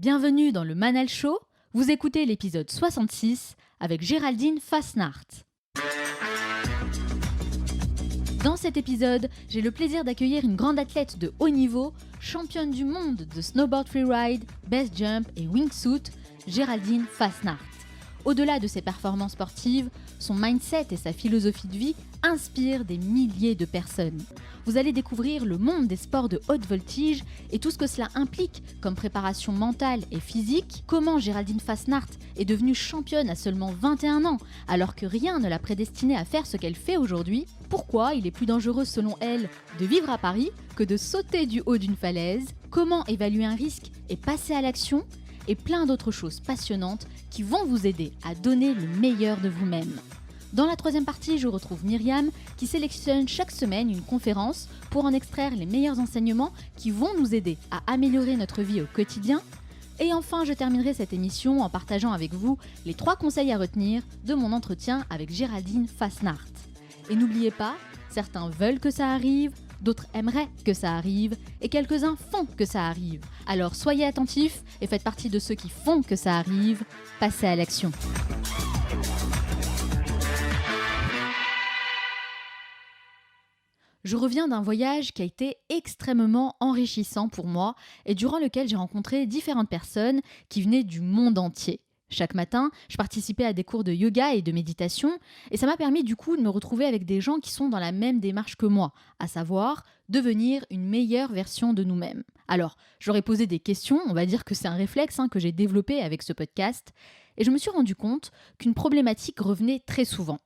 Bienvenue dans le Manal Show, vous écoutez l'épisode 66 avec Géraldine Fasnacht. Dans cet épisode, j'ai le plaisir d'accueillir une grande athlète de haut niveau, championne du monde de snowboard freeride, base jump et wingsuit, Géraldine Fasnacht. Au-delà de ses performances sportives, son mindset et sa philosophie de vie inspirent des milliers de personnes. Vous allez découvrir le monde des sports de haute voltige et tout ce que cela implique comme préparation mentale et physique, comment Géraldine Fasnacht est devenue championne à seulement 21 ans alors que rien ne l'a prédestinée à faire ce qu'elle fait aujourd'hui, pourquoi il est plus dangereux selon elle de vivre à Paris que de sauter du haut d'une falaise, comment évaluer un risque et passer à l'action, et plein d'autres choses passionnantes qui vont vous aider à donner le meilleur de vous-même. Dans la troisième partie, je retrouve Myriam qui sélectionne chaque semaine une conférence pour en extraire les meilleurs enseignements qui vont nous aider à améliorer notre vie au quotidien. Et enfin, je terminerai cette émission en partageant avec vous les 3 conseils à retenir de mon entretien avec Géraldine Fasnacht. Et n'oubliez pas, certains veulent que ça arrive, d'autres aimeraient que ça arrive et quelques-uns font que ça arrive. Alors soyez attentifs et faites partie de ceux qui font que ça arrive. Passez à l'action. Je reviens d'un voyage qui a été extrêmement enrichissant pour moi et durant lequel j'ai rencontré différentes personnes qui venaient du monde entier. Chaque matin, je participais à des cours de yoga et de méditation et ça m'a permis du coup de me retrouver avec des gens qui sont dans la même démarche que moi, à savoir devenir une meilleure version de nous-mêmes. Alors, j'aurais posé des questions, on va dire que c'est un réflexe que j'ai développé avec ce podcast et je me suis rendu compte qu'une problématique revenait très souvent.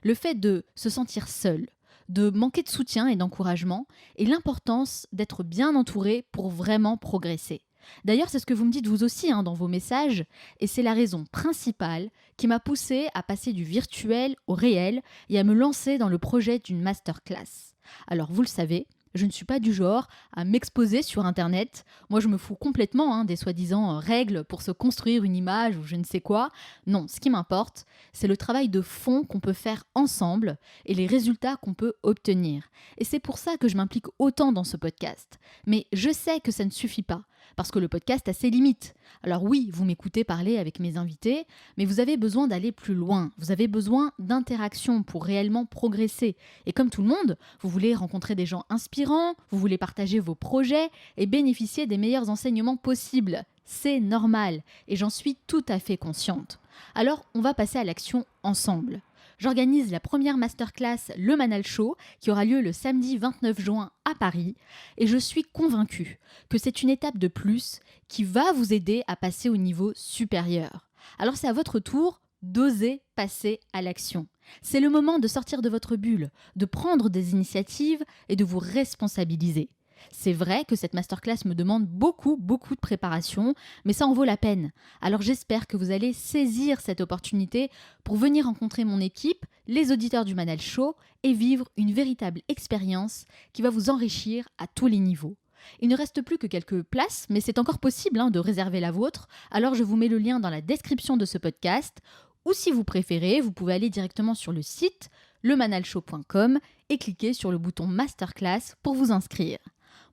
Le fait de se sentir seul, de manquer de soutien et d'encouragement et l'importance d'être bien entouré pour vraiment progresser. D'ailleurs, c'est ce que vous me dites vous aussi dans vos messages et c'est la raison principale qui m'a poussée à passer du virtuel au réel et à me lancer dans le projet d'une masterclass. Alors, vous le savez, je ne suis pas du genre à m'exposer sur Internet. Moi, je me fous complètement des soi-disant règles pour se construire une image ou je ne sais quoi. Non, ce qui m'importe, c'est le travail de fond qu'on peut faire ensemble et les résultats qu'on peut obtenir. Et c'est pour ça que je m'implique autant dans ce podcast. Mais je sais que ça ne suffit pas, parce que le podcast a ses limites. Alors oui, vous m'écoutez parler avec mes invités, mais vous avez besoin d'aller plus loin. Vous avez besoin d'interaction pour réellement progresser. Et comme tout le monde, vous voulez rencontrer des gens inspirants, vous voulez partager vos projets et bénéficier des meilleurs enseignements possibles. C'est normal et j'en suis tout à fait consciente. Alors, on va passer à l'action ensemble. J'organise la première masterclass Le Manal Show qui aura lieu le samedi 29 juin à Paris et je suis convaincue que c'est une étape de plus qui va vous aider à passer au niveau supérieur. Alors c'est à votre tour d'oser passer à l'action. C'est le moment de sortir de votre bulle, de prendre des initiatives et de vous responsabiliser. C'est vrai que cette masterclass me demande beaucoup de préparation, mais ça en vaut la peine. Alors j'espère que vous allez saisir cette opportunité pour venir rencontrer mon équipe, les auditeurs du Manal Show et vivre une véritable expérience qui va vous enrichir à tous les niveaux. Il ne reste plus que quelques places, mais c'est encore possible de réserver la vôtre, alors je vous mets le lien dans la description de ce podcast, ou si vous préférez, vous pouvez aller directement sur le site lemanalshow.com et cliquer sur le bouton Masterclass pour vous inscrire.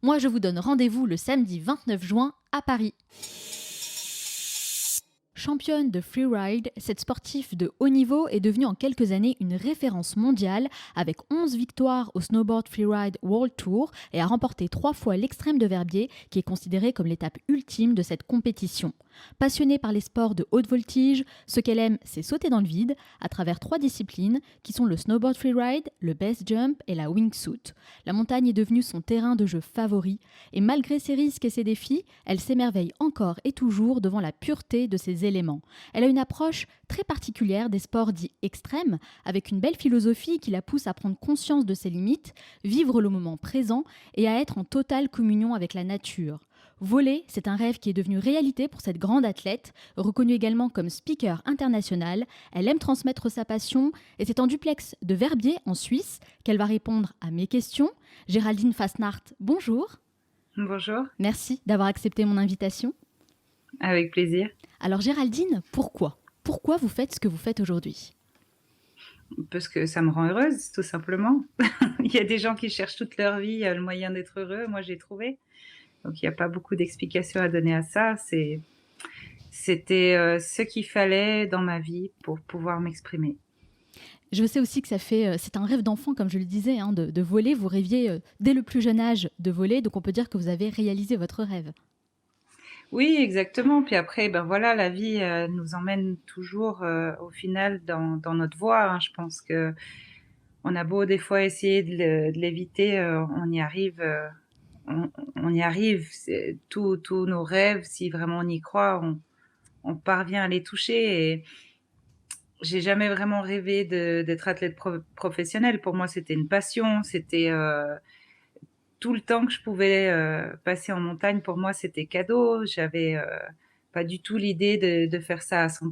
Moi, je vous donne rendez-vous le samedi 29 juin à Paris. Championne de freeride, cette sportive de haut niveau est devenue en quelques années une référence mondiale avec 11 victoires au Snowboard Freeride World Tour et a remporté 3 fois l'extrême de Verbier qui est considérée comme l'étape ultime de cette compétition. Passionnée par les sports de haute voltige, ce qu'elle aime, c'est sauter dans le vide à travers 3 disciplines qui sont le snowboard freeride, le base jump et la wingsuit. La montagne est devenue son terrain de jeu favori et malgré ses risques et ses défis, elle s'émerveille encore et toujours devant la pureté de ses éléments. Elle a une approche très particulière des sports dits extrêmes avec une belle philosophie qui la pousse à prendre conscience de ses limites, vivre le moment présent et à être en totale communion avec la nature. Voler, c'est un rêve qui est devenu réalité pour cette grande athlète, reconnue également comme speaker international. Elle aime transmettre sa passion et c'est en duplex de Verbier, en Suisse, qu'elle va répondre à mes questions. Géraldine Fasnacht, bonjour. Bonjour. Merci d'avoir accepté mon invitation. Avec plaisir. Alors Géraldine, pourquoi vous faites ce que vous faites aujourd'hui ? Parce que ça me rend heureuse, tout simplement. Il y a des gens qui cherchent toute leur vie le moyen d'être heureux. Moi, j'ai trouvé. Donc il y a pas beaucoup d'explications à donner à ça. C'était, ce qu'il fallait dans ma vie pour pouvoir m'exprimer. Je sais aussi que c'est un rêve d'enfant, comme je le disais, hein, de voler. Vous rêviez dès le plus jeune âge de voler, donc on peut dire que vous avez réalisé votre rêve. Oui, exactement. Puis après, ben, voilà, la vie, nous emmène toujours, au final dans notre voie, hein. Je pense qu'on a beau des fois essayer de l'éviter, on y arrive, on y arrive. C'est tous nos rêves, si vraiment on y croit, on parvient à les toucher et j'ai jamais vraiment rêvé d'être athlète professionnelle. Pour moi, c'était une passion, c'était, tout le temps que je pouvais, passer en montagne, pour moi, c'était cadeau. J'avais, pas du tout l'idée de faire ça à 100.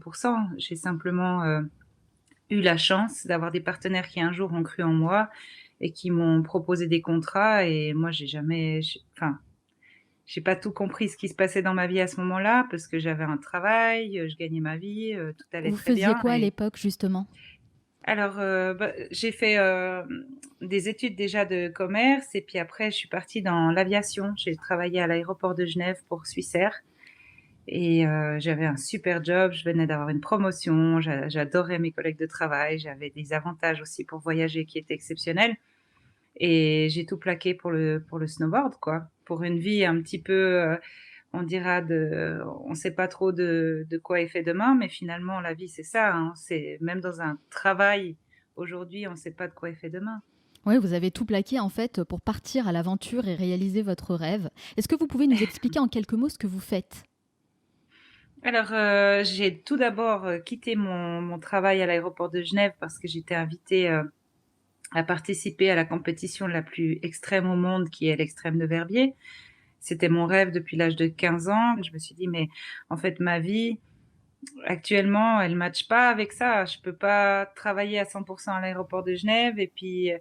J'ai simplement, eu la chance d'avoir des partenaires qui un jour ont cru en moi et qui m'ont proposé des contrats et moi j'ai pas tout compris ce qui se passait dans ma vie à ce moment-là parce que j'avais un travail, je gagnais ma vie, tout allait Vous très faisiez bien quoi à et l'époque, justement? alors, bah, j'ai fait, des études déjà de commerce et puis après je suis partie dans l'aviation. J'ai travaillé à l'aéroport de Genève pour Swissair et j'avais un super job. Je venais d'avoir une promotion, j'adorais mes collègues de travail, j'avais des avantages aussi pour voyager qui étaient exceptionnels et j'ai tout plaqué pour le snowboard, quoi. Pour une vie un petit peu, on dira on sait pas trop de quoi est fait demain, mais finalement la vie c'est ça, hein. C'est même dans un travail, aujourd'hui, on sait pas de quoi est fait demain. Oui, vous avez tout plaqué en fait pour partir à l'aventure et réaliser votre rêve. Est-ce que vous pouvez nous expliquer en quelques mots ce que vous faites? Alors, j'ai tout d'abord, quitté mon travail à l'aéroport de Genève parce que j'étais invitée, à participer à la compétition la plus extrême au monde qui est l'extrême de Verbier. C'était mon rêve depuis l'âge de 15 ans. Je me suis dit: «Mais en fait, ma vie, actuellement, elle matche pas avec ça. Je peux pas travailler à 100 à l'aéroport de Genève et puis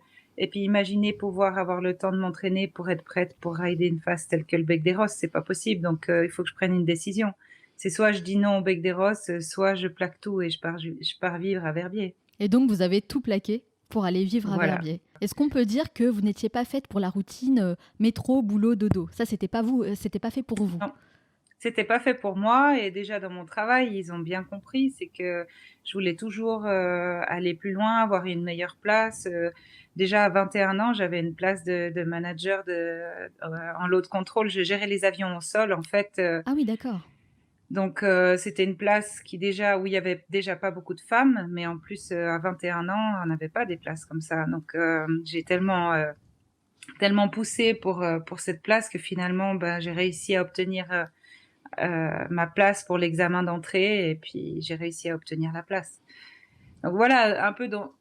imaginer pouvoir avoir le temps de m'entraîner pour être prête pour rider une phase telle que le Bec des Roses, c'est pas possible. Donc il faut que je prenne une décision. C'est soit je dis non au Bec des Roses, soit je plaque tout et je pars vivre à Verbier. Et donc vous avez tout plaqué pour aller vivre à Voilà. Verbier. Est-ce qu'on peut dire que vous n'étiez pas faite pour la routine métro, boulot, dodo? Ça, c'était pas vous, c'était pas fait pour vous. Non, c'était pas fait pour moi et déjà dans mon travail, ils ont bien compris, c'est que je voulais toujours, aller plus loin, avoir une meilleure place, déjà à 21 ans, j'avais une place de manager en load control. Je gérais les avions au sol en fait, Ah oui, d'accord. donc c'était une place qui déjà où il y avait déjà pas beaucoup de femmes, mais en plus, à 21 ans, on n'avait pas des places comme ça. Donc j'ai tellement poussé pour cette place que finalement, ben, j'ai réussi à obtenir, ma place pour l'examen d'entrée et puis j'ai réussi à obtenir la place. Donc voilà, un peu dans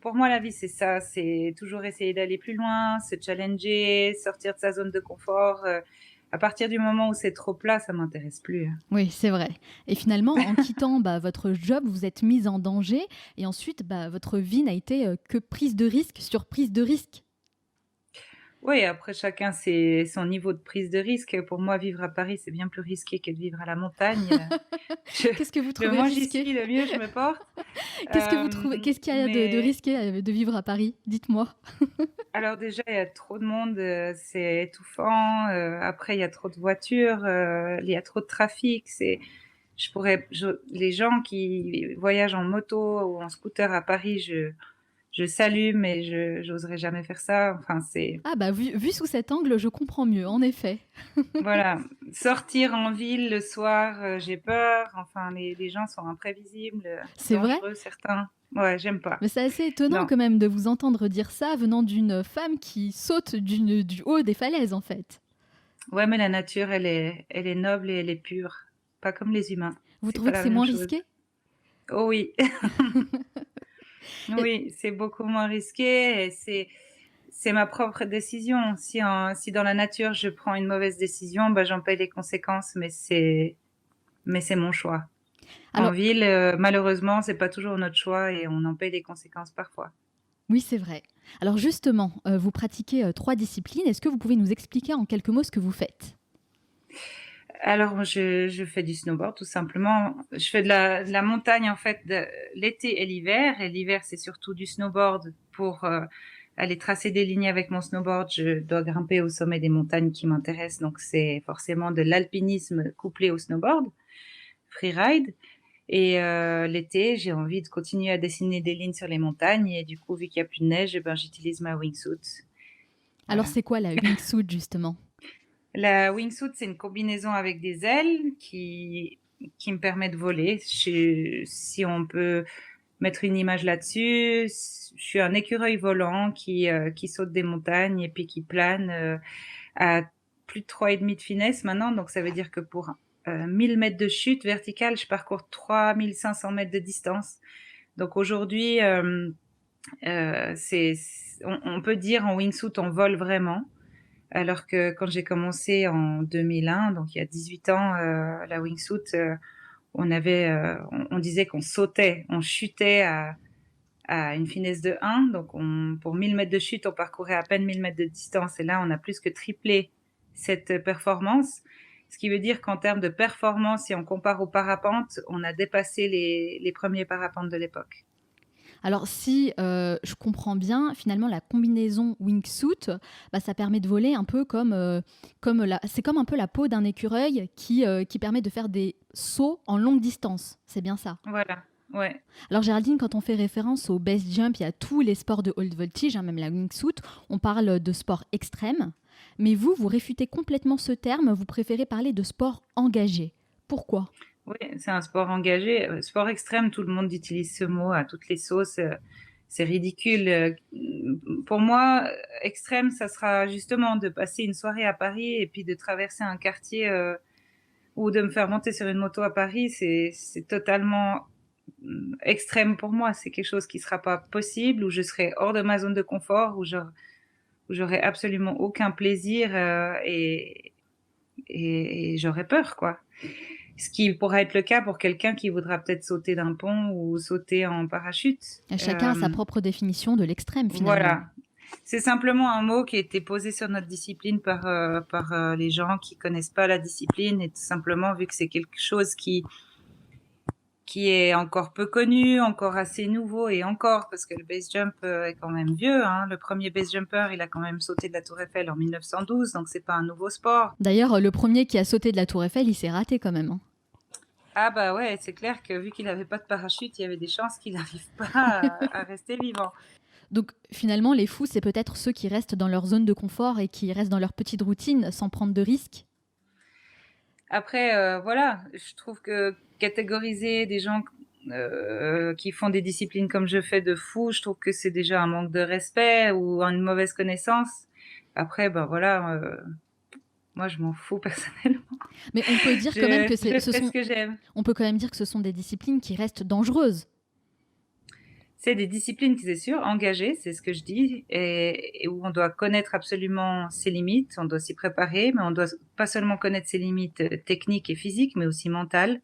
pour moi la vie c'est ça, c'est toujours essayer d'aller plus loin, se challenger, sortir de sa zone de confort, à partir du moment où c'est trop plat, ça m'intéresse plus, hein. Oui, c'est vrai. Et finalement, en quittant votre job, vous êtes mise en danger et ensuite, votre vie n'a été que prise de risque sur prise de risque. Oui, après chacun son niveau de prise de risque. Pour moi, vivre à Paris, c'est bien plus risqué que de vivre à la montagne, je Qu'est-ce que vous le trouvez moins j'y risqué? suis, le mieux je me porte. Qu'est-ce qu'il y a de Mais risqué de vivre à Paris? Dites-moi. alors déjà, il y a trop de monde, c'est étouffant, après il y a trop de voitures, il y a trop de trafic, les gens qui voyagent en moto ou en scooter à Paris, je salue, mais je j'oserais jamais faire ça. Enfin, c'est Ah vu sous cet angle, je comprends mieux, en effet. voilà, sortir en ville le soir, j'ai peur, enfin les gens sont imprévisibles, C'est vrai? dangereux certains. Ouais, j'aime pas. Mais c'est assez étonnant Non. quand même de vous entendre dire ça venant d'une femme qui saute du haut des falaises, en fait. Ouais, mais la nature, elle est noble et elle est pure, pas comme les humains, Vous c'est trouvez pas que la c'est même moins chose. risqué? Oh oui, Et oui, c'est beaucoup moins risqué et c'est ma propre décision. Si dans la nature, je prends une mauvaise décision, bah, j'en paye les conséquences, mais c'est mon choix. En alors ville, malheureusement, c'est pas toujours notre choix et on en paye les conséquences parfois. oui, c'est vrai. Alors justement, vous pratiquez, 3 disciplines. Est-ce que vous pouvez nous expliquer en quelques mots ce que vous faites? Alors je fais du snowboard tout simplement. Je fais de la montagne en fait l'été et l'hiver c'est surtout du snowboard pour, aller tracer des lignes avec mon snowboard, je dois grimper au sommet des montagnes qui m'intéressent, donc c'est forcément de l'alpinisme couplé au snowboard, freeride. Et l'été, j'ai envie de continuer à dessiner des lignes sur les montagnes et du coup, vu qu'il y a plus de neige, eh ben, j'utilise ma wingsuit. Alors Voilà. c'est quoi la wingsuit justement? La wingsuit, c'est une combinaison avec des ailes qui me permet de voler. Si on peut mettre une image là-dessus, je suis un écureuil volant qui saute des montagnes et puis qui plane à plus de 3,5 de finesse maintenant. Donc ça veut dire que pour 1000 mètres de chute verticale, je parcours 3500 mètres de distance. Donc aujourd'hui, on peut dire en wingsuit, on vole vraiment. Alors que quand j'ai commencé en 2001, donc il y a 18 ans, la wingsuit, on disait qu'on sautait, on chutait à une finesse de 1. Donc pour 1000 mètres de chute, on parcourait à peine 1000 mètres de distance. Et là, on a plus que triplé cette performance. Ce qui veut dire qu'en termes de performance, si on compare aux parapentes, on a dépassé les premiers parapentes de l'époque. Alors si je comprends bien, finalement la combinaison wingsuit, bah, ça permet de voler un peu c'est comme un peu la peau d'un écureuil qui permet de faire des sauts en longue distance. C'est bien ça. Voilà, ouais. Alors Géraldine, quand on fait référence au base jump et à tous les sports de haute voltige, hein, même la wingsuit, on parle de sport extrême. Mais vous réfutez complètement ce terme, vous préférez parler de sport engagé. Pourquoi? Oui, c'est un sport engagé. Sport extrême, tout le monde utilise ce mot à toutes les sauces. C'est ridicule. Pour moi, extrême, ça sera justement de passer une soirée à Paris et puis de traverser un quartier ou de me faire monter sur une moto à Paris. C'est totalement extrême pour moi. C'est quelque chose qui sera pas possible, où je serai hors de ma zone de confort, où j'aurai absolument aucun plaisir et j'aurais peur, quoi. Ce qui pourrait être le cas pour quelqu'un qui voudra peut-être sauter d'un pont ou sauter en parachute. Et chacun a sa propre définition de l'extrême finalement. Voilà. C'est simplement un mot qui a été posé sur notre discipline par les gens qui connaissent pas la discipline et tout simplement vu que c'est quelque chose qui est encore peu connu, encore assez nouveau et encore parce que le base jump est quand même vieux. Hein. Le premier base jumper, il a quand même sauté de la Tour Eiffel en 1912, donc c'est pas un nouveau sport. D'ailleurs, le premier qui a sauté de la Tour Eiffel, il s'est raté quand même. Hein. Ah bah ouais, c'est clair que vu qu'il n'avait pas de parachute, il y avait des chances qu'il n'arrive pas à rester vivant. Donc finalement, les fous, c'est peut-être ceux qui restent dans leur zone de confort et qui restent dans leur petite routine sans prendre de risques. Après, voilà, je trouve que catégoriser des gens qui font des disciplines comme je fais de fous, je trouve que c'est déjà un manque de respect ou une mauvaise connaissance. Après, ben voilà, moi je m'en fous personnellement. Mais on peut dire quand même que Je fais ce que j'aime. on peut quand même dire que ce sont des disciplines qui restent dangereuses. C'est des disciplines qui, c'est sûr, engagées, c'est ce que je dis, et où on doit connaître absolument ses limites, on doit s'y préparer, mais on doit pas seulement connaître ses limites techniques et physiques, mais aussi mentales.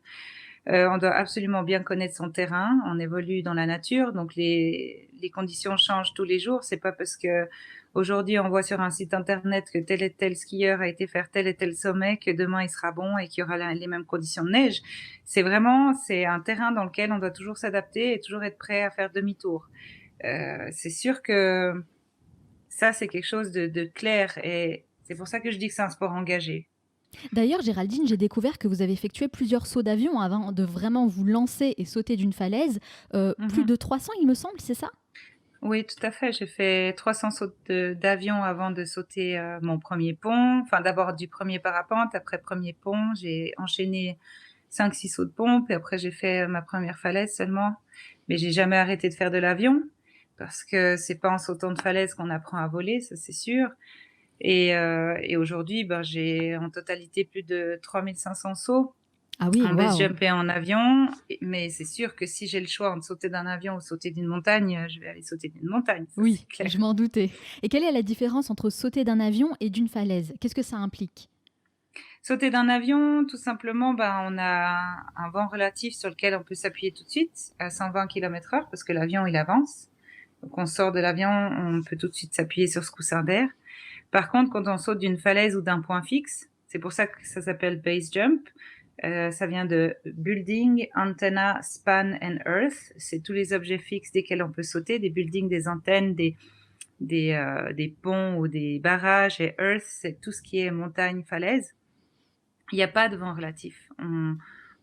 On doit absolument bien connaître son terrain. On évolue dans la nature, donc les conditions changent tous les jours. C'est pas parce que aujourd'hui on voit sur un site internet que tel et tel skieur a été faire tel et tel sommet que demain il sera bon et qu'il y aura les mêmes conditions de neige. C'est un terrain dans lequel on doit toujours s'adapter et toujours être prêt à faire demi-tour. C'est sûr que ça c'est quelque chose de clair et c'est pour ça que je dis que c'est un sport engagé. D'ailleurs, Géraldine, j'ai découvert que vous avez effectué plusieurs sauts d'avion avant de vraiment vous lancer et sauter d'une falaise. Plus Mhm. de 300, il me semble, c'est ça? Oui, tout à fait. J'ai fait 300 sauts d'avion avant de sauter mon premier pont. Enfin, d'abord du premier parapente, après premier pont. J'ai enchaîné 5-6 sauts de pompe et après j'ai fait ma première falaise seulement. Mais j'ai jamais arrêté de faire de l'avion parce que c'est pas en sautant de falaise qu'on apprend à voler, ça c'est sûr. Et aujourd'hui, ben, j'ai en totalité plus de 3500 sauts Ah oui, en base waouh. jump et en avion. Mais c'est sûr que si j'ai le choix entre sauter d'un avion ou sauter d'une montagne, je vais aller sauter d'une montagne, ça Oui, c'est clair. je m'en doutais. Et quelle est la différence entre sauter d'un avion et d'une falaise? Qu'est-ce que ça implique? Sauter d'un avion, tout simplement, ben, on a un vent relatif sur lequel on peut s'appuyer tout de suite à 120 km/h parce que l'avion il avance. Donc on sort de l'avion, on peut tout de suite s'appuyer sur ce coussin d'air. Par contre, quand on saute d'une falaise ou d'un point fixe, c'est pour ça que ça s'appelle base jump. Ça vient de building, antenna, span and earth. C'est tous les objets fixes desquels on peut sauter, des buildings, des antennes, des ponts ou des barrages et earth, c'est tout ce qui est montagne, falaise. Il y a pas de vent relatif.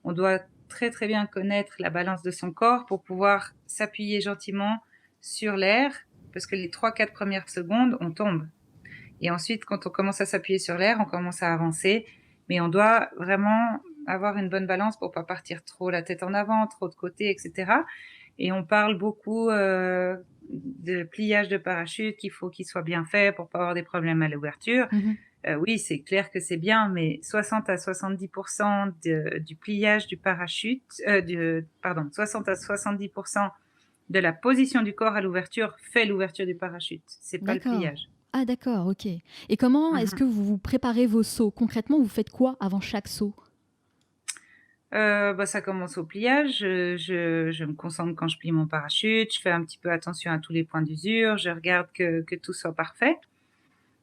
On doit très, très bien connaître la balance de son corps pour pouvoir s'appuyer gentiment sur l'air, parce que les 3-4 premières secondes, on tombe et ensuite quand on commence à s'appuyer sur l'air, on commence à avancer, mais on doit vraiment avoir une bonne balance pour pas partir trop la tête en avant, trop de côté et cetera et on parle beaucoup, de pliage de parachute, qu'il faut qu'il soit bien fait pour pas avoir des problèmes à l'ouverture. Mmh. Oui, c'est clair que c'est bien, mais 60 à 70 de du pliage du parachute, du pardon, 60 à 70 de la position du corps à l'ouverture fait l'ouverture du parachute, c'est pas le D'accord. pliage. Ah d'accord, OK. Et comment Mmh est-ce mh. que vous vous préparez vos sauts? Concrètement, vous faites quoi avant chaque saut? Bah, ça commence au pliage, je me concentre quand je plie mon parachute, je fais un petit peu attention à tous les points d'usure, je regarde que tout soit parfait.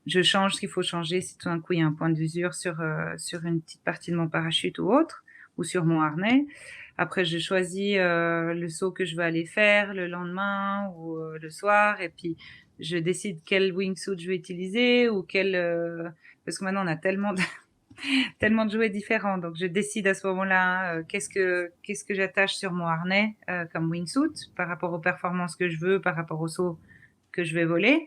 Je change ce qu'il faut changer si tout d'un coup il y a un point d'usure sur une petite partie de mon parachute ou autre, ou sur mon harnais. Après je choisis, le saut que je veux aller faire le lendemain ou, le soir et puis je décide quel wingsuit je vais utiliser ou parce que maintenant on a tellement de tellement de jouets différents, donc je décide à ce moment-là, qu'est-ce que j'attache sur mon harnais, comme wingsuit par rapport aux performances que je veux, par rapport au saut que je vais voler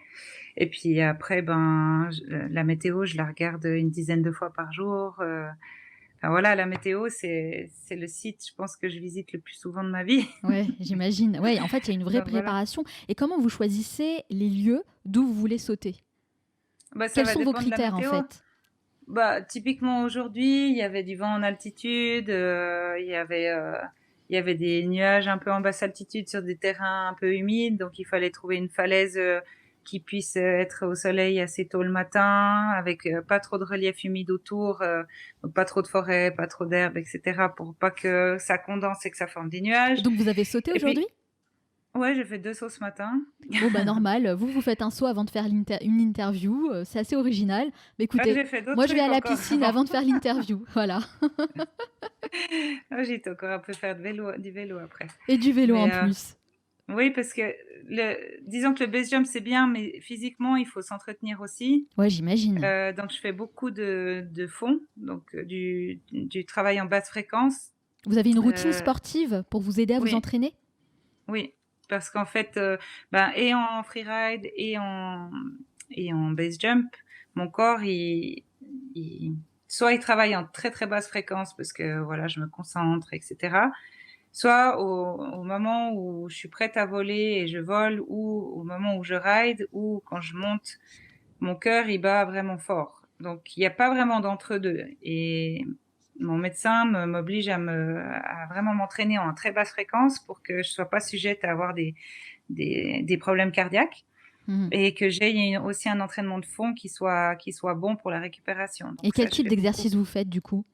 et puis après, ben, la météo, je la regarde une dizaine de fois par jour, enfin voilà, la météo, c'est le site, je pense, que je visite le plus souvent de ma vie. Ouais, j'imagine. Ouais, en fait, il y a une vraie Donc voilà. préparation. Et comment vous choisissez les lieux d'où vous voulez sauter? Bah, ça Quels va sont vos dépendre de la critères, en météo. fait? Bah, typiquement aujourd'hui, il y avait du vent en altitude, il y avait des nuages un peu en basse altitude sur des terrains un peu humides, donc il fallait trouver une falaise, qui puisse, être au soleil assez tôt le matin, avec, pas trop de relief humide autour, donc pas trop de forêt, pas trop d'herbe et cetera pour pas que ça condense et que ça forme des Et nuages donc vous avez sauté et aujourd'hui? puis ouais, j'ai fait 2 sauts ce matin. Bon, bah, normal, vous faites un saut avant de faire une interview, c'est assez original. Mais Ah, écoutez, j'ai fait d'autres moi je vais trucs à la encore piscine avant. avant de faire l'interview, voilà. Ah, j'ai été encore un peu faire du vélo après. Et du vélo Mais, en plus. oui, parce que disons que le base jump, c'est bien, mais physiquement, il faut s'entretenir aussi. Ouais, j'imagine. Donc je fais beaucoup de fond, donc du travail en basse fréquence. Vous avez une routine Heu, sportive pour vous aider à vous oui, entraîner? oui, parce qu'en fait, ben et en freeride et en base jump, mon corps il soit il travaille en très, très basse fréquence parce que voilà, je me concentre et cetera. Soit au moment où je suis prête à voler et je vole ou au moment où je ride ou quand je monte, mon cœur, il bat vraiment fort. Donc il y a pas vraiment d'entre-deux et mon médecin m'oblige à vraiment m'entraîner en très basse fréquence pour que je sois pas sujette à avoir des problèmes cardiaques Mmh. et que j'ai aussi un entraînement de fond qui soit bon pour la récupération. Et Donc quel ça, je type fais beaucoup. d'exercice vous faites du coup?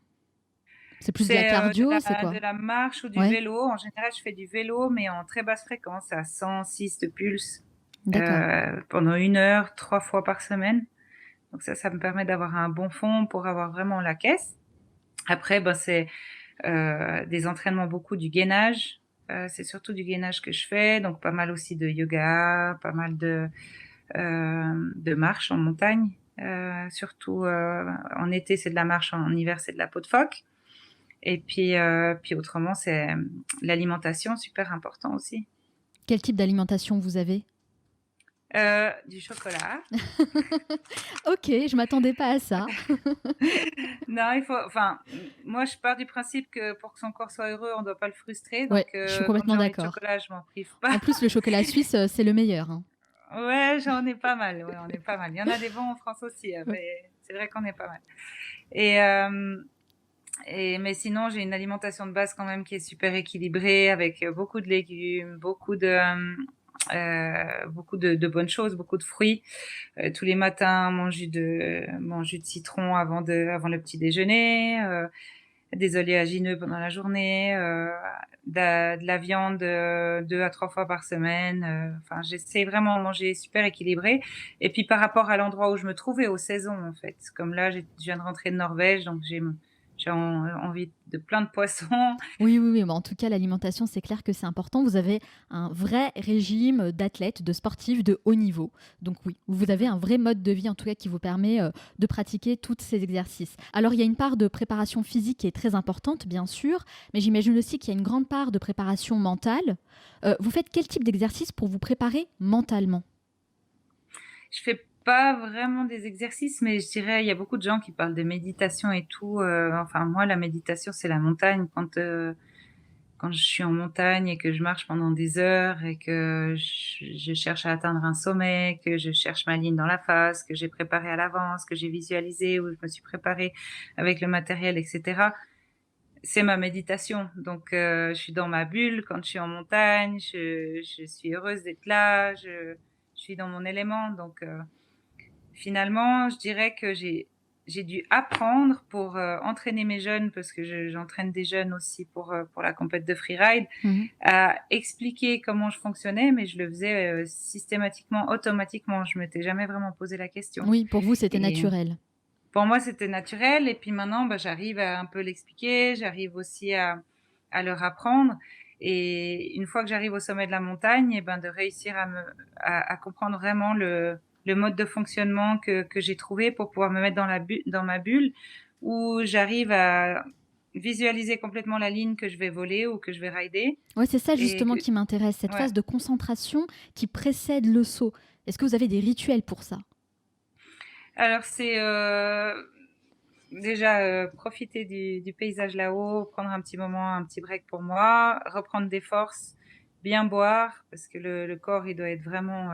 C'est plus de la C'est, cardio, c'est de quoi? la marche ou du Ouais, vélo. En général, je fais du vélo, mais en très basse fréquence, à 106 de pulse, d'accord. pendant 1 heure, 3 fois par semaine. Donc ça me permet d'avoir un bon fond pour avoir vraiment la caisse. Après, ben, c'est, des entraînements, beaucoup du gainage. C'est surtout du gainage que je fais, donc pas mal aussi de yoga, pas mal de marche en montagne. Surtout, en été, c'est de la marche, en hiver, c'est de la peau de phoque. Et puis autrement, c'est, l'alimentation, super important aussi. Quel type d'alimentation vous avez? Du chocolat. OK, je m'attendais pas à ça. Non, moi, je pars du principe que pour que son corps soit heureux, on doit pas le frustrer, Ouais, donc je suis quand complètement j'ai envie de d'accord. chocolat, je m'en prive pas. En plus, le chocolat suisse, c'est le meilleur, hein. Ouais, j'en ai pas mal, ouais, on est pas mal. Il y en a des bons en France aussi, Ouais. mais c'est vrai qu'on est pas mal. Et hem mais sinon, j'ai une alimentation de base quand même qui est super équilibrée avec, beaucoup de légumes, beaucoup de bonnes choses, beaucoup de fruits. Tous les matins, mon jus de citron avant le petit déjeuner, des oléagineux pendant la journée, de la viande, 2 à 3 fois par semaine, enfin, j'essaie vraiment de manger super équilibré et puis par rapport à l'endroit où je me trouve et aux saisons, en fait. Comme là, je viens de rentrer de Norvège, donc envie de plein de poissons. Oui, oui, oui, mais en tout cas, l'alimentation, c'est clair que c'est important. Vous avez un vrai régime d'athlète, de sportif de haut niveau. Donc oui, vous avez Mmh. un vrai mode de vie, en tout cas, qui vous permet de pratiquer tous ces exercices. Alors, il y a une part de préparation physique qui est très importante, bien sûr, mais j'imagine aussi qu'il y a une grande part de préparation mentale. Vous faites quel type d'exercice pour vous préparer mentalement? Je fais pas vraiment des exercices, mais je dirais, il y a beaucoup de gens qui parlent de méditation et tout, enfin moi la méditation c'est la montagne quand je suis en montagne et que je marche pendant des heures et que je cherche à atteindre un sommet, que je cherche ma ligne dans la face, que j'ai préparé à l'avance, que j'ai visualisé, où je me suis préparée avec le matériel et cetera. C'est ma méditation. Donc je suis dans ma bulle quand je suis en montagne, je suis heureuse d'être là, je suis dans mon élément donc finalement, je dirais que j'ai dû apprendre pour, entraîner mes jeunes parce que j'entraîne des jeunes aussi pour la compète de freeride, Mhm. à expliquer comment je fonctionnais, mais je le faisais, systématiquement, automatiquement. Je m'étais jamais vraiment posé la question Oui, pour vous, c'était et naturel. pour moi, c'était naturel et puis maintenant, bah, j'arrive à un peu l'expliquer, j'arrive aussi à leur apprendre et une fois que j'arrive au sommet de la montagne et ben, de réussir à comprendre vraiment le mode de fonctionnement que j'ai trouvé pour pouvoir me mettre dans ma bulle où j'arrive à visualiser complètement la ligne que je vais voler ou que je vais rider Ouais, c'est ça et justement que qui m'intéresse, cette ouais. phase de concentration qui précède le saut. Est-ce que vous avez des rituels pour ça? Alors c'est, déjà, profiter du paysage là-haut, prendre un petit moment, un petit break pour moi, reprendre des forces, bien boire parce que le corps, il doit être vraiment,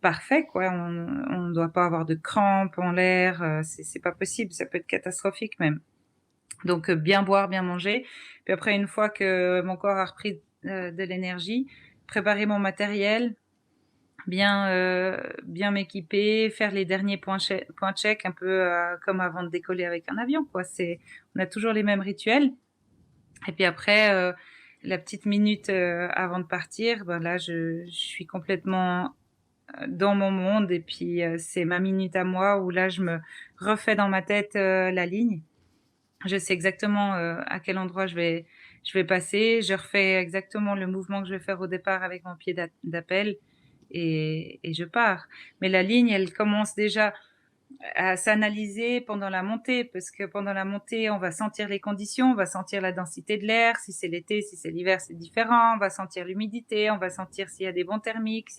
parfait quoi. On ne doit pas avoir de crampes en l'air, c'est pas possible, ça peut être catastrophique même. Donc, bien boire, bien manger. Puis après une fois que mon corps a repris, de l'énergie, préparer mon matériel, bien m'équiper, faire les derniers points check un peu, comme avant de décoller avec un avion, quoi. On a toujours les mêmes rituels et puis après, la petite minute, avant de partir, ben là, je suis complètement, dans mon monde et puis, c'est ma minute à moi où là, je me refais dans ma tête, la ligne. Je sais exactement, à quel endroit je vais passer. Je refais exactement le mouvement que je vais faire au départ avec mon pied d'appel et je pars. Mais la ligne, elle commence déjà à s'analyser pendant la montée, parce que pendant la montée, on va sentir les conditions, on va sentir la densité de l'air. Si c'est l'été, si c'est l'hiver, c'est différent. On va sentir l'humidité, on va sentir s'il y a des bons thermiques,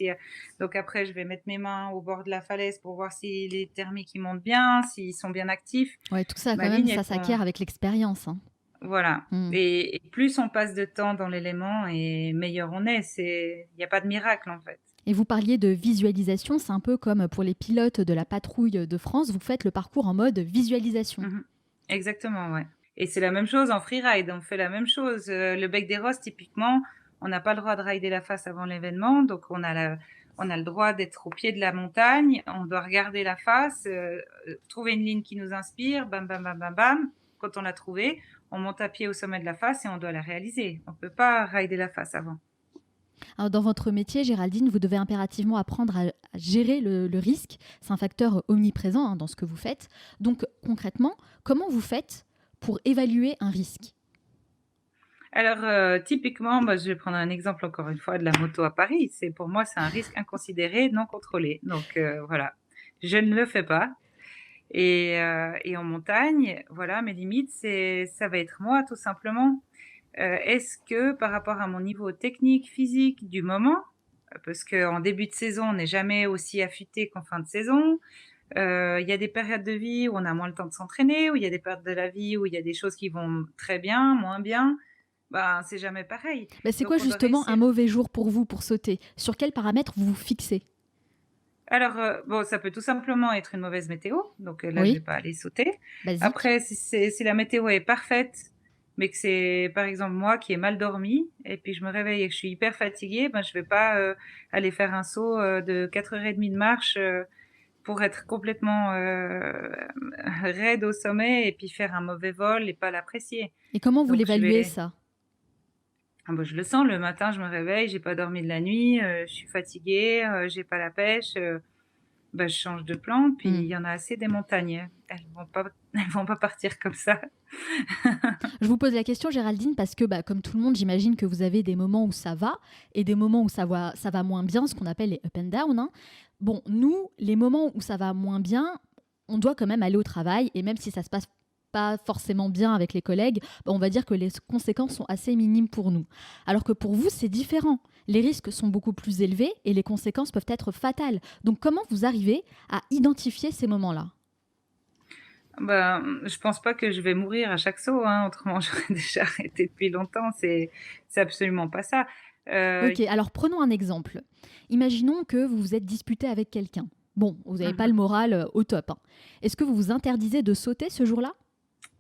donc après, je vais mettre mes mains au bord de la falaise pour voir si les thermiques, ils montent bien, s'ils sont bien actifs. Ouais, tout ça Ma quand même, ligne, ça elle s'acquiert avec l'expérience, hein. voilà Mmh. et plus on passe de temps dans l'élément et meilleur on est. Il y a pas de miracle, en fait. Et vous parliez de visualisation, c'est un peu comme pour les pilotes de la patrouille de France, vous faites le parcours en mode visualisation. Mmh. Exactement, ouais et c'est la même chose en freeride, on fait la même chose, le bec des roses typiquement, on n'a pas le droit de rider la face avant l'événement, donc on a le droit d'être au pied de la montagne, on doit regarder la face, trouver une ligne qui nous inspire, bam, bam, bam, bam, bam. Quand on l'a trouvée, on monte à pied au sommet de la face et on doit la réaliser. On peut pas rider la face avant. Alors, dans votre métier, Géraldine, vous devez impérativement apprendre à gérer le risque. C'est un facteur omniprésent dans ce que vous faites. Donc, concrètement, comment vous faites pour évaluer un risque? Alors, typiquement, bah, je vais prendre un exemple encore une fois de la moto à Paris. Pour moi, c'est un risque inconsidéré, non contrôlé. Donc, voilà, je ne le fais pas et en montagne, voilà, mes limites, ça va être moi tout simplement. Est-ce que par rapport à mon niveau technique, physique du moment, parce qu'en début de saison, on n'est jamais aussi affûté qu'en fin de saison. Il y a des périodes de vie où on a moins le temps de s'entraîner, où il y a des périodes de la vie où il y a des choses qui vont très bien, moins bien. Ben, c'est jamais pareil. Ben, c'est quoi Donc on doit justement un réussir. mauvais jour pour vous pour sauter? Sur quels paramètres vous vous fixez? Alors, bon, ça peut tout simplement être une mauvaise météo, donc là, je vais Oui, pas aller sauter. basique. Après, si la météo est parfaite, mais que c'est, par exemple, moi qui ai mal dormi et puis je me réveille et que je suis hyper fatiguée, ben, je vais pas, aller faire un saut, de 4h30 de marche, pour être complètement, raide au sommet et puis faire un mauvais vol et pas l'apprécier. Et comment vous Donc je l'évaluez vais ça? ah bah, je le sens le matin, je me réveille, j'ai pas dormi de la nuit, je suis fatiguée, j'ai pas la pêche, bah, je change de plan, puis Mmh. il y en a assez des montagnes. Elles vont pas partir comme ça. Je vous pose la question, Géraldine, parce que, bah, comme tout le monde, j'imagine que vous avez des moments où ça va et des moments où ça va moins bien, ce qu'on appelle les up and down, hein. Bon, nous, les moments où ça va moins bien, on doit quand même aller au travail et même si ça se passe pas forcément bien avec les collègues, bah, on va dire que les conséquences sont assez minimes pour nous. Alors que pour vous, c'est différent. Les risques sont beaucoup plus élevés et les conséquences peuvent être fatales. Donc comment vous arrivez à identifier ces moments-là? Ben, je pense pas que je vais mourir à chaque saut, hein, autrement j'aurais déjà arrêté depuis longtemps, c'est absolument pas ça. Heu, Ok, alors prenons un exemple. Imaginons que vous vous êtes disputé avec quelqu'un. Bon, vous n'avez pas le mmh moral au top, hein. Est-ce que vous vous interdisez de sauter ce jour-là?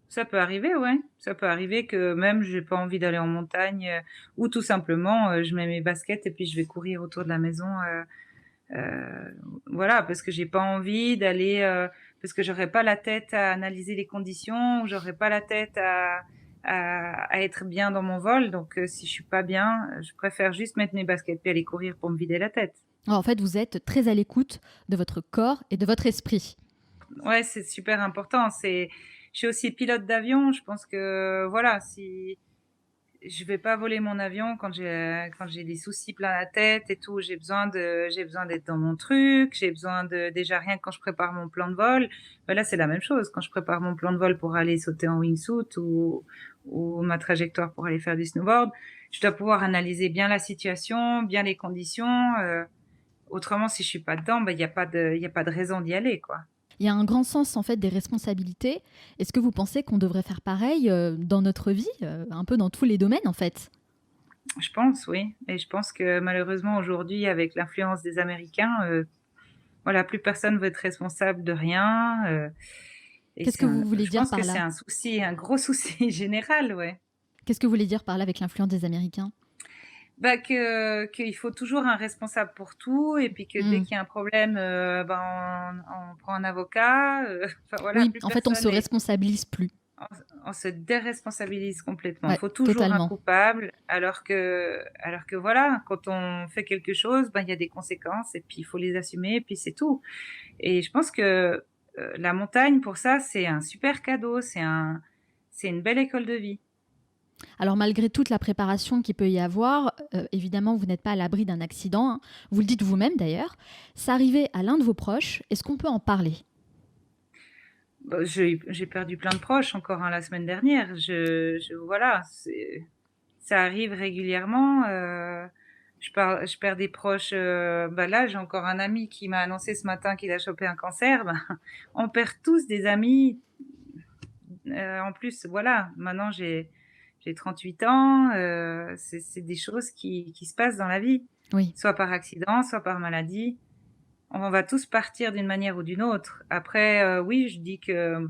Ça peut arriver, ouais. Ça peut arriver que même j'ai pas envie d'aller en montagne, ou tout simplement, je mets mes baskets et puis je vais courir autour de la maison, voilà, parce que j'ai pas envie d'aller, parce que j'aurais pas la tête à analyser les conditions, ou j'aurais pas la tête à être bien dans mon vol. Donc, si je suis pas bien, je préfère juste mettre mes baskets puis aller courir pour me vider la tête. En fait, vous êtes très à l'écoute de votre corps et de votre esprit. Ouais, c'est super important. Je suis aussi pilote d'avion. Je pense que voilà, si je vais pas voler mon avion quand j'ai des soucis plein la tête et tout. J'ai besoin d'être dans mon truc. J'ai besoin de déjà rien que quand je prépare mon plan de vol. Bah là, c'est la même chose. Quand je prépare mon plan de vol pour aller sauter en wingsuit ou ma trajectoire pour aller faire du snowboard, je dois pouvoir analyser bien la situation, bien les conditions. Autrement, si je suis pas dedans, bah il y a pas de raison d'y aller, quoi. Il y a un grand sens en fait des responsabilités. Est-ce que vous pensez qu'on devrait faire pareil dans notre vie, un peu dans tous les domaines en fait? Je pense, oui. Et je pense que malheureusement aujourd'hui, avec l'influence des Américains, voilà, plus personne veut être responsable de rien, et Qu'est-ce que vous voulez je dire pense que par c'est là? un souci, un gros souci général, ouais. Qu'est-ce que vous voulez dire par là avec l'influence des Américains? Bah, que qu'il faut toujours un responsable pour tout et puis que dès Mmh. qu'il y a un problème, on prend un avocat, enfin voilà, Oui, plus en fait, on se personne est responsabilise plus. on se déresponsabilise complètement. Il Ouais, faut toujours un totalement. coupable alors que voilà, quand on fait quelque chose, ben, il y a des conséquences et puis il faut les assumer et puis c'est tout. Et je pense que, la montagne pour ça, c'est un super cadeau, c'est une belle école de vie. Alors malgré toute la préparation qu'il peut y avoir, évidemment, vous n'êtes pas à l'abri d'un accident, hein. Vous le dites vous-même d'ailleurs. C'est arrivé à l'un de vos proches. Est-ce qu'on peut en parler? Bah, j'ai perdu plein de proches encore, hein, la semaine dernière. Je voilà, ça arrive régulièrement, je perds des proches, bah, là, j'ai encore un ami qui m'a annoncé ce matin qu'il a chopé un cancer. Ben, on perd tous des amis, en plus, voilà, maintenant j'ai 38 ans, c'est des choses qui se passent dans la vie, Oui. soit par accident, soit par maladie. On va tous partir d'une manière ou d'une autre. Après, oui, je dis que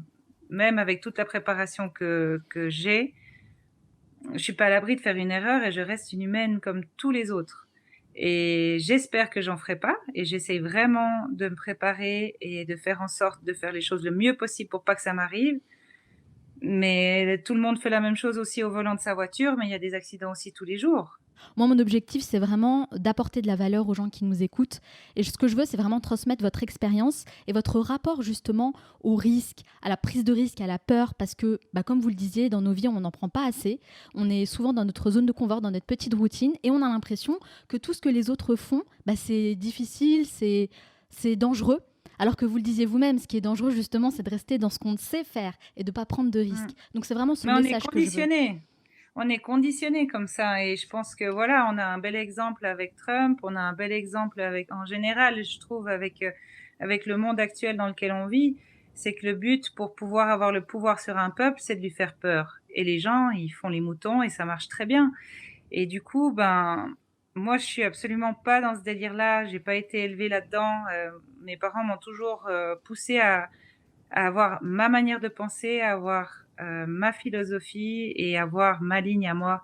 même avec toute la préparation que j'ai, je suis pas à l'abri de faire une erreur et je reste une humaine comme tous les autres. Et j'espère que j'en ferai pas et j'essaye vraiment de me préparer et de faire en sorte de faire les choses le mieux possible pour pas que ça m'arrive. Mais tout le monde fait la même chose aussi au volant de sa voiture, mais il y a des accidents aussi tous les jours. Moi, mon objectif, c'est vraiment d'apporter de la valeur aux gens qui nous écoutent. Et ce que je veux, c'est vraiment transmettre votre expérience et votre rapport justement au risque, à la prise de risque, à la peur. Parce que, bah, comme vous le disiez, dans nos vies, on n'en prend pas assez. On est souvent dans notre zone de confort, dans notre petite routine. Et on a l'impression que tout ce que les autres font, bah, c'est difficile, c'est dangereux. Alors que vous le disiez vous-même, ce qui est dangereux justement, c'est de rester dans ce qu'on sait faire et de ne pas prendre de Mmh. risques. Donc c'est vraiment ce Mais on est message que je veux. conditionnés. On est conditionnés comme ça et je pense que voilà, on a un bel exemple avec Trump, on a un bel exemple avec en général, je trouve avec le monde actuel dans lequel on vit, c'est que le but pour pouvoir avoir le pouvoir sur un peuple, c'est de lui faire peur et les gens, ils font les moutons et ça marche très bien et du coup, ben, moi, je suis absolument pas dans ce délire-là, j'ai pas été élevée là-dedans, mes parents m'ont toujours, poussée à avoir ma manière de penser, à avoir, ma philosophie et avoir ma ligne à moi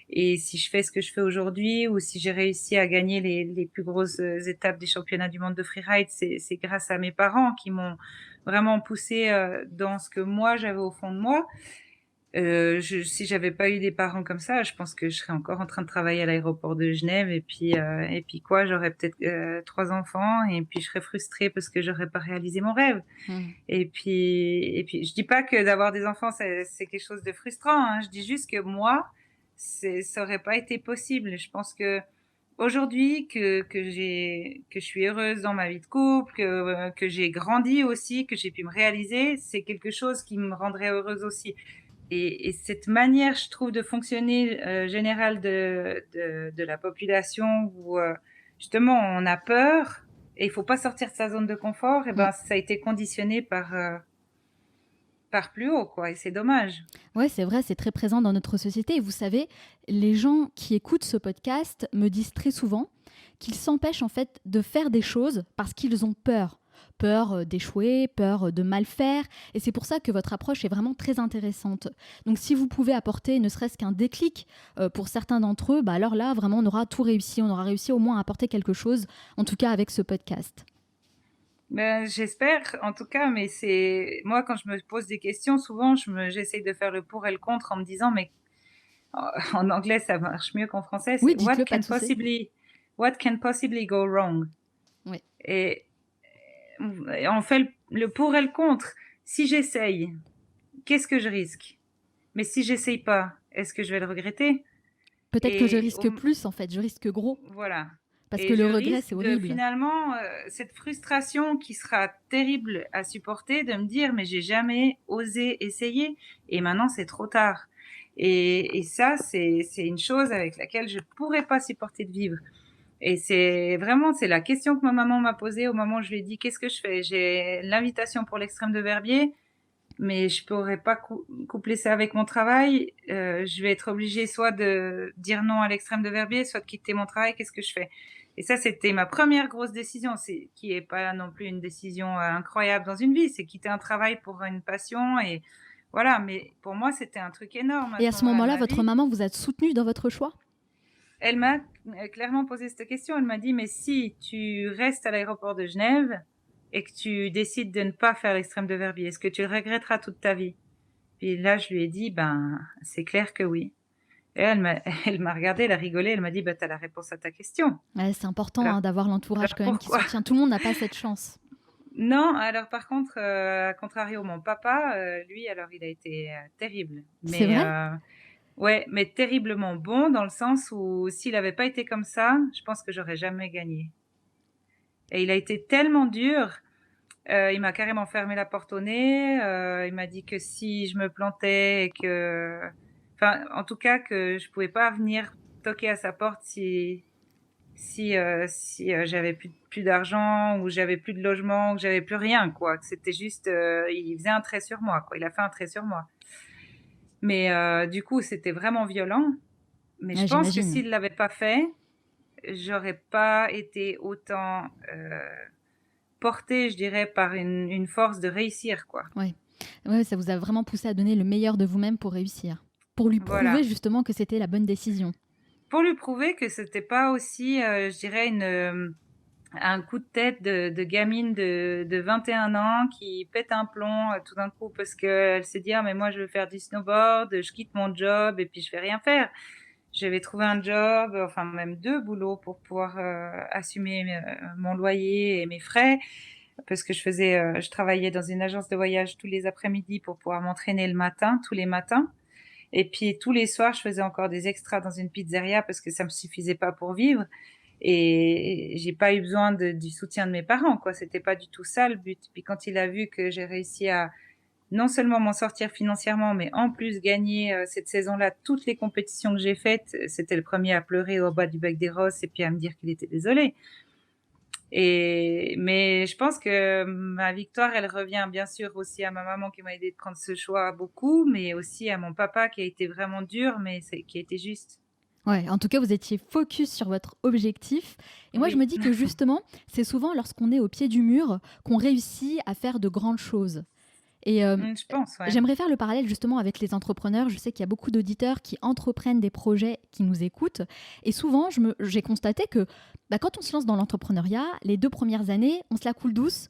et si je fais ce que je fais aujourd'hui ou si j'ai réussi à gagner les plus grosses, étapes des championnats du monde de freeride, c'est grâce à mes parents qui m'ont vraiment poussée, dans ce que moi j'avais au fond de moi Si j'avais pas eu des parents comme ça, je pense que je serais encore en train de travailler à l'aéroport de Genève et puis quoi, j'aurais peut-être, 3 enfants et puis je serais frustrée parce que j'aurais pas réalisé mon rêve. Mmh. Et puis je dis pas que d'avoir des enfants c'est quelque chose de frustrant, hein. Je dis juste que moi, ça aurait pas été possible. Je pense que aujourd'hui que je suis heureuse dans ma vie de couple, que j'ai grandi aussi, que j'ai pu me réaliser, c'est quelque chose qui me rendrait heureuse aussi. Et cette manière, je trouve, de fonctionner générale de la population où justement on a peur et il faut pas sortir de sa zone de confort, et Mmh. ben ça a été conditionné par plus haut, quoi, et c'est dommage. Ouais, c'est vrai, c'est très présent dans notre société et vous savez, les gens qui écoutent ce podcast me disent très souvent qu'ils s'empêchent en fait de faire des choses parce qu'ils ont peur. Peur d'échouer, peur de mal faire. Et c'est pour ça que votre approche est vraiment très intéressante. Donc si vous pouvez apporter ne serait-ce qu'un déclic pour certains d'entre eux, bah alors là, vraiment, on aura tout réussi. On aura réussi au moins à apporter quelque chose, en tout cas avec ce podcast. Ben, j'espère en tout cas, mais c'est moi quand je me pose des questions, souvent j'essaye de faire le pour et le contre en me disant: «Mais» en anglais ça marche mieux qu'en français, Oui, c'est dites-le, pas de souci. what can possibly go wrong? Oui. Et et on fait le pour et le contre. Si j'essaye, qu'est-ce que je risque? Mais si j'essaye pas, est-ce que je vais le regretter? Peut-être que je Et risque plus, en fait. Je risque gros. voilà. Parce que Et le je regret, risque c'est de horrible. finalement, cette frustration qui sera terrible à supporter, de me dire: «Mais j'ai jamais osé essayer et maintenant c'est trop tard». Et ça, c'est une chose avec laquelle je pourrais pas supporter de vivre. Et c'est la question que ma maman m'a posée au moment où je lui ai dit: «Qu'est-ce que je fais? J'ai l'invitation pour l'extrême de Verbier, mais je pourrais pas coupler ça avec mon travail. Je vais être obligée soit de dire non à l'extrême de Verbier, soit de quitter mon travail. Qu'est-ce que je fais?» Et ça, c'était ma première grosse décision, c'est qui est pas non plus une décision, incroyable dans une vie. C'est quitter un travail pour une passion et voilà, mais pour moi, c'était un truc énorme à Et à ce ce moment-là de moment-là, ma votre vie. maman vous a soutenu dans votre choix? Elle m'a, clairement posé cette question. Elle m'a dit: «Mais si tu restes à l'aéroport de Genève et que tu décides de ne pas faire l'extrême de Verbier, est-ce que tu le regretteras toute ta vie?» Puis là, je lui ai dit: «Ben, c'est clair que oui». Et elle m'a elle m'a regardée, elle a rigolé, elle m'a dit: «Bah, tu as la réponse à ta question. Ouais, c'est important, Alors hein, d'avoir alors l'entourage quand même qui pourquoi?» soutient. Tout le monde n'a pas cette chance. Non, alors par contre, à contrario, mon papa, lui, alors il a été, terrible. C'est Mais, vrai? ouais, mais terriblement bon dans le sens où s'il avait pas été comme ça, je pense que j'aurais jamais gagné. Et il a été tellement dur, il m'a carrément fermé la porte au nez, il m'a dit que si je me plantais et que enfin, en tout cas, que je pouvais pas venir toquer à sa porte si j'avais plus d'argent ou j'avais plus de logement ou que j'avais plus rien, quoi. Que c'était juste, il faisait un trait sur moi, quoi. Il a fait un trait sur moi. Mais du coup, c'était vraiment violent. Mais je Ouais, pense que j'imagine. s'il l'avait pas fait, j'aurais pas été autant, portée, je dirais, par une force de réussir, quoi. Ouais. Ouais, ça vous a vraiment poussé à donner le meilleur de vous-même pour réussir. Pour lui prouver Voilà. justement que c'était la bonne décision. Pour lui prouver que c'était pas aussi, je dirais un coup de tête de gamine de 21 ans qui pète un plomb, tout d'un coup parce qu'elle s'est dit: «Ah mais moi je veux faire du snowboard, je quitte mon job et puis je vais rien faire». J'avais trouvé un job, enfin même 2 boulots pour pouvoir, assumer mon loyer et mes frais parce que je travaillais dans une agence de voyage tous les après-midi pour pouvoir m'entraîner le matin, tous les matins. Et puis tous les soirs, je faisais encore des extras dans une pizzeria parce que ça me suffisait pas pour vivre et j'ai pas eu besoin du soutien de mes parents, quoi. C'était pas du tout ça le but. Puis quand il a vu que j'ai réussi à non seulement m'en sortir financièrement, mais en plus gagner, cette saison-là toutes les compétitions que j'ai faites, c'était le premier à pleurer au bas du bec des roses et puis à me dire qu'il était désolé. Mais je pense que ma victoire, elle revient bien sûr aussi à ma maman qui m'a aidée de prendre ce choix beaucoup, mais aussi à mon papa qui a été vraiment dur, mais qui a été juste. Ouais, en tout cas, vous étiez focus sur votre objectif. Et moi, je me Oui, dis que justement, c'est souvent lorsqu'on est au pied du mur qu'on réussit à faire de grandes choses. Et Je pense, ouais. j'aimerais faire le parallèle justement avec les entrepreneurs. Je sais qu'il y a beaucoup d'auditeurs qui entreprennent des projets, qui nous écoutent. Et souvent, j'ai constaté que quand on se lance dans l'entrepreneuriat, les 2 premières années, on se la coule douce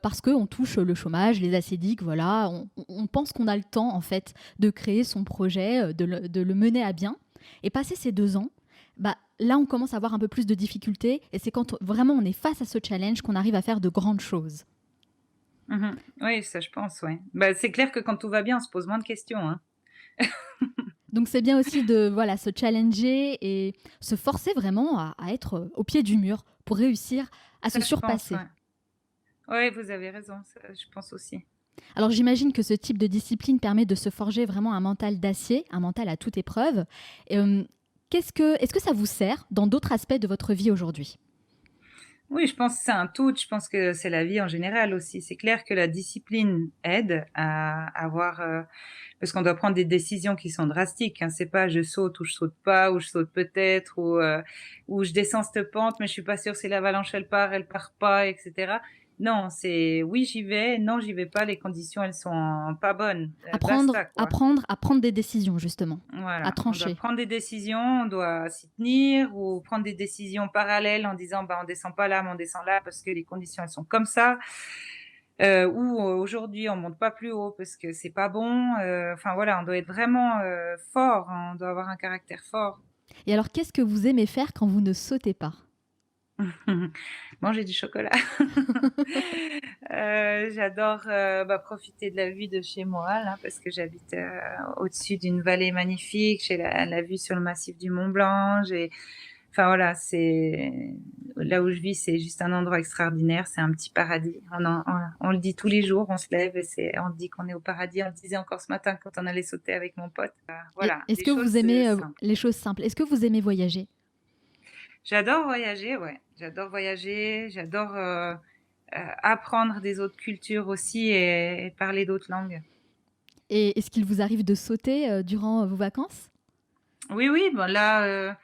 parce qu'on touche le chômage, les assédiques, voilà. On pense qu'on a le temps, en fait, de créer son projet, de le mener à bien. Et passer ces 2 ans, là, on commence à avoir un peu plus de difficultés. Et c'est quand vraiment on est face à ce challenge qu'on arrive à faire de grandes choses. Oui, ça je pense, ouais. Bah, c'est clair que quand tout va bien, on se pose moins de questions, hein. Donc c'est bien aussi de voilà, se challenger et se forcer vraiment à être au pied du mur pour réussir à se Ça je pense, surpasser. ouais. Ouais, vous avez raison, ça je pense aussi. Alors j'imagine que ce type de discipline permet de se forger vraiment un mental d'acier, un mental à toute épreuve. Et, est-ce que ça vous sert dans d'autres aspects de votre vie aujourd'hui? Oui, je pense que c'est un tout. Je pense que c'est la vie en général aussi. C'est clair que la discipline aide à avoir, parce qu'on doit prendre des décisions qui sont drastiques, hein. C'est pas je saute ou je saute pas, ou je saute peut-être, ou je descends cette pente, mais je suis pas sûre si l'avalanche elle part pas, etc. Non, c'est oui j'y vais, non j'y vais pas, les conditions elles sont pas bonnes, Apprendre, basta quoi. apprendre à prendre des décisions justement, à Voilà, on doit trancher. prendre des décisions, on doit s'y tenir ou prendre des décisions parallèles en disant bah on descend pas là, mais on descend là parce que les conditions elles sont comme ça. Ou aujourd'hui on monte pas plus haut parce que c'est pas bon. Enfin voilà, on doit être vraiment fort, hein, on doit avoir un caractère fort. Et alors qu'est-ce que vous aimez faire quand vous ne sautez pas? Manger du chocolat. J'adore profiter de la vue de chez moi là parce que j'habite au-dessus d'une vallée magnifique. J'ai la vue sur le massif du Mont Blanc. Enfin voilà, c'est là où je vis, c'est juste un endroit extraordinaire, c'est un petit paradis. On le dit tous les jours, on se lève et on dit qu'on est au paradis. On le disait encore ce matin quand on allait sauter avec mon pote. Voilà, Est-ce des que vous choses aimez simples. les choses simples? Est-ce que vous aimez voyager? J'adore voyager, ouais. J'adore voyager, j'adore apprendre des autres cultures aussi et parler d'autres langues. Et est-ce qu'il vous arrive de sauter durant vos vacances? Oui, oui, bon là,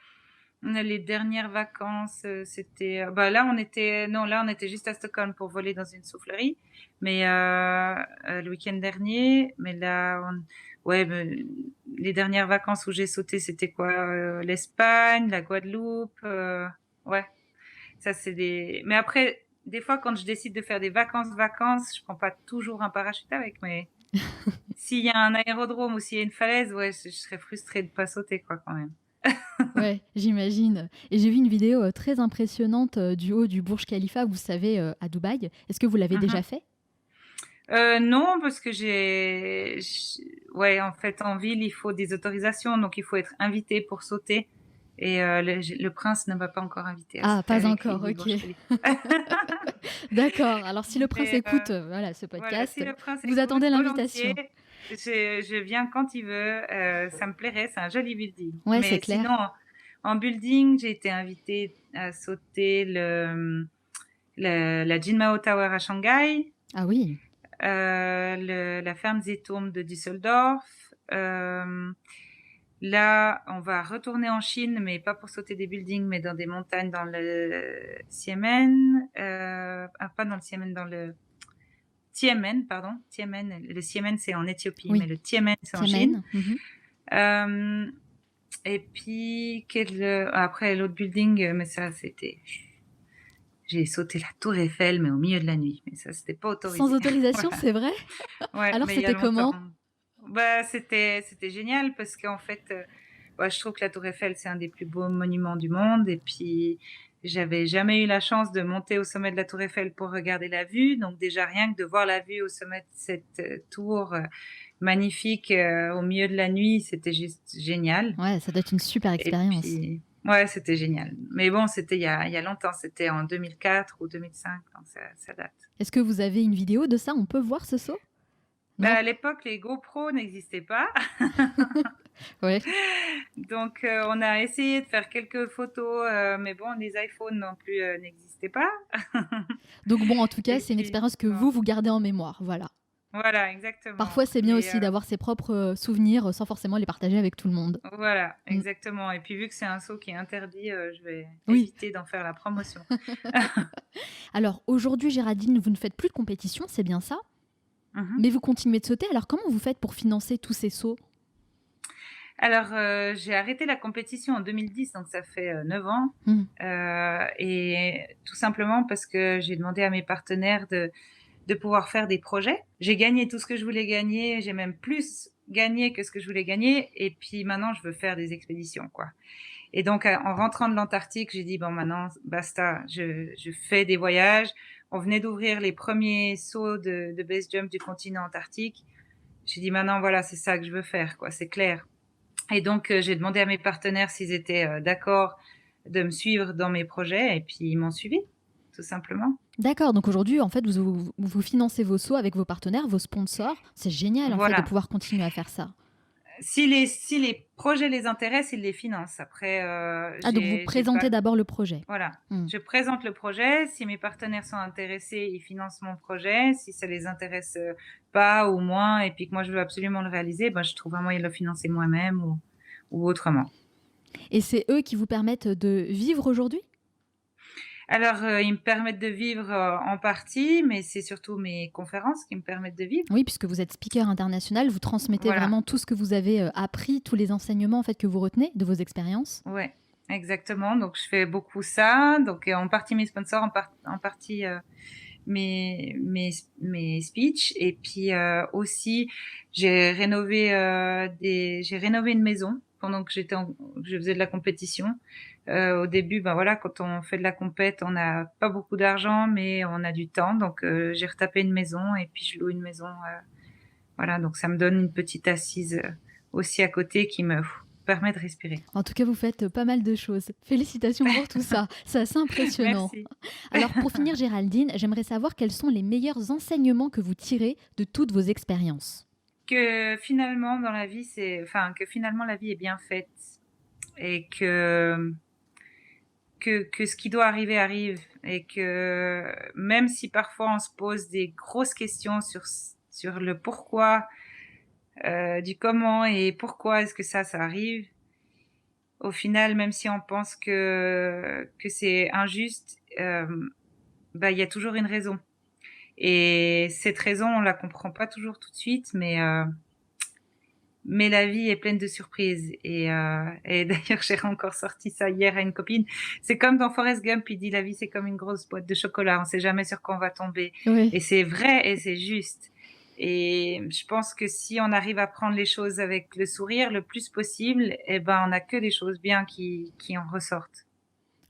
les dernières vacances, c'était, bah là on était, non là on était juste à Stockholm pour voler dans une soufflerie, mais le week-end dernier, mais là, ouais, les dernières vacances où j'ai sauté, c'était quoi, l'Espagne, la Guadeloupe, ouais, ça c'est des. Mais après, des fois quand je décide de faire des vacances, je prends pas toujours un parachute avec, mais s'il y a un aérodrome ou s'il y a une falaise, ouais, je serais frustrée de pas sauter quoi quand même. Ouais, j'imagine. Et j'ai vu une vidéo très impressionnante du haut du Burj Khalifa, vous savez, à Dubaï. Est-ce que vous l'avez déjà fait? Non, parce que ouais, en fait, en ville, il faut des autorisations, donc il faut être invité pour sauter. Et le prince ne m'a pas encore invité à Ah, sauter pas avec lui encore, du ok. Burj Khalifa. D'accord. Alors, si le prince Mais écoute voilà, ce voilà, si podcast, le prince vous écoute, attendez volontiers, l'invitation. je viens quand il veut. Ça me plairait, c'est un joli building. Ouais, c'est Mais clair. sinon, en building, j'ai été invitée à sauter la Jinmao Tower à Shanghai. Ah oui. La Fernsehturm de Düsseldorf. Là, on va retourner en Chine, mais pas pour sauter des buildings, mais dans des montagnes dans le Xiamen. Pas dans le Xiamen, dans le Tianmen, pardon. Tianmen. Le Xiamen, c'est en Éthiopie, mais Oui. le Tianmen, c'est en Chine. Tiamen. Mhm. Euh, et puis, après, l'autre building, mais ça, c'était. J'ai sauté la Tour Eiffel, mais au milieu de la nuit. Mais ça, c'était pas Sans autorisé. autorisation, Voilà. c'est vrai? Ouais, Alors, mais il y a c'était longtemps. comment? Bah, c'était génial parce qu'en fait, ouais, je trouve que la Tour Eiffel, c'est un des plus beaux monuments du monde. Et puis, j'avais jamais eu la chance de monter au sommet de la Tour Eiffel pour regarder la vue. Donc, déjà, rien que de voir la vue au sommet de cette tour magnifique au milieu de la nuit, c'était juste génial. Ouais, ça doit être une super Et expérience. puis, ouais, c'était génial. Mais bon, c'était il y a longtemps. C'était en 2004 ou 2005, donc ça date. Est-ce que vous avez une vidéo de ça? On peut voir ce saut? Bah, Non? à l'époque, les GoPro n'existaient pas. Ouais. Donc, on a essayé de faire quelques photos, mais bon, les iPhones non plus n'existaient pas. Donc bon, en tout cas, Et c'est une puis, expérience que bon, vous gardez en mémoire, voilà. voilà, exactement. Parfois, c'est bien Et aussi d'avoir ses propres souvenirs sans forcément les partager avec tout le monde. voilà, Mm. exactement. Et puis, vu que c'est un saut qui est interdit, je vais Oui. éviter d'en faire la promotion. Alors, aujourd'hui, Géraldine, vous ne faites plus de compétition, c'est bien ça? Mmh. Mais vous continuez de sauter, alors comment vous faites pour financer tous ces sauts? Alors, j'ai arrêté la compétition en 2010, donc ça fait, 9 ans, Mmh. et tout simplement parce que j'ai demandé à mes partenaires de pouvoir faire des projets. J'ai gagné tout ce que je voulais gagner, j'ai même plus gagné que ce que je voulais gagner et puis maintenant je veux faire des expéditions, quoi. Et donc, en rentrant de l'Antarctique, j'ai dit: «Bon maintenant basta, je fais des voyages». On venait d'ouvrir les premiers sauts de base jump du continent antarctique. J'ai dit: «Maintenant voilà, c'est ça que je veux faire, quoi, c'est clair». Et donc, j'ai demandé à mes partenaires s'ils étaient, d'accord de me suivre dans mes projets et puis ils m'ont suivie, tout simplement. D'accord, donc aujourd'hui, en fait, vous financez vos sauts avec vos partenaires, vos sponsors. C'est génial, en fait, de Voilà. pouvoir continuer à faire ça. Si les projets les intéressent, ils les financent. Après, Ah, donc vous j'ai pas présentez d'abord le projet. voilà. Mmh. Je présente le projet, si mes partenaires sont intéressés, ils financent mon projet. Si ça les intéresse, pas ou moins et puis que moi je veux absolument le réaliser, ben, je trouve un moyen de le financer moi-même ou autrement. Et c'est eux qui vous permettent de vivre aujourd'hui? Alors, ils me permettent de vivre, en partie, mais c'est surtout mes conférences qui me permettent de vivre. Oui, puisque vous êtes speaker international, vous transmettez Voilà, vraiment tout ce que vous avez, appris, tous les enseignements, en fait, que vous retenez de vos expériences? ouais, exactement. Donc je fais beaucoup ça, donc en partie mes sponsors, en partie, mes speeches et puis, aussi j'ai rénové une maison pendant que je faisais de la compétition. Au début, ben, voilà, quand on fait de la compète, on n'a pas beaucoup d'argent, mais on a du temps, donc j'ai retapé une maison et puis je loue une maison, voilà, donc ça me donne une petite assise, aussi à côté qui me permet de respirer. En tout cas, vous faites, pas mal de choses. Félicitations pour tout ça, c'est assez impressionnant. Merci. Alors pour finir, Géraldine, j'aimerais savoir quels sont les meilleurs enseignements que vous tirez de toutes vos expériences? Que finalement dans la vie, que finalement la vie est bien faite et que ce qui doit arriver arrive et que même si parfois on se pose des grosses questions sur le pourquoi, du comment et pourquoi est-ce que ça arrive, au final, même si on pense que c'est injuste, bah, il y a toujours une raison et cette raison, on la comprend pas toujours tout de suite, mais la vie est pleine de surprises et d'ailleurs, j'ai encore sorti ça hier à une copine. C'est comme dans Forrest Gump, il dit: «La vie, c'est comme une grosse boîte de chocolat, on sait jamais sur quoi on va tomber» Oui. et c'est vrai et c'est juste et je pense que si on arrive à prendre les choses avec le sourire le plus possible et ben, on a que des choses bien qui en ressortent.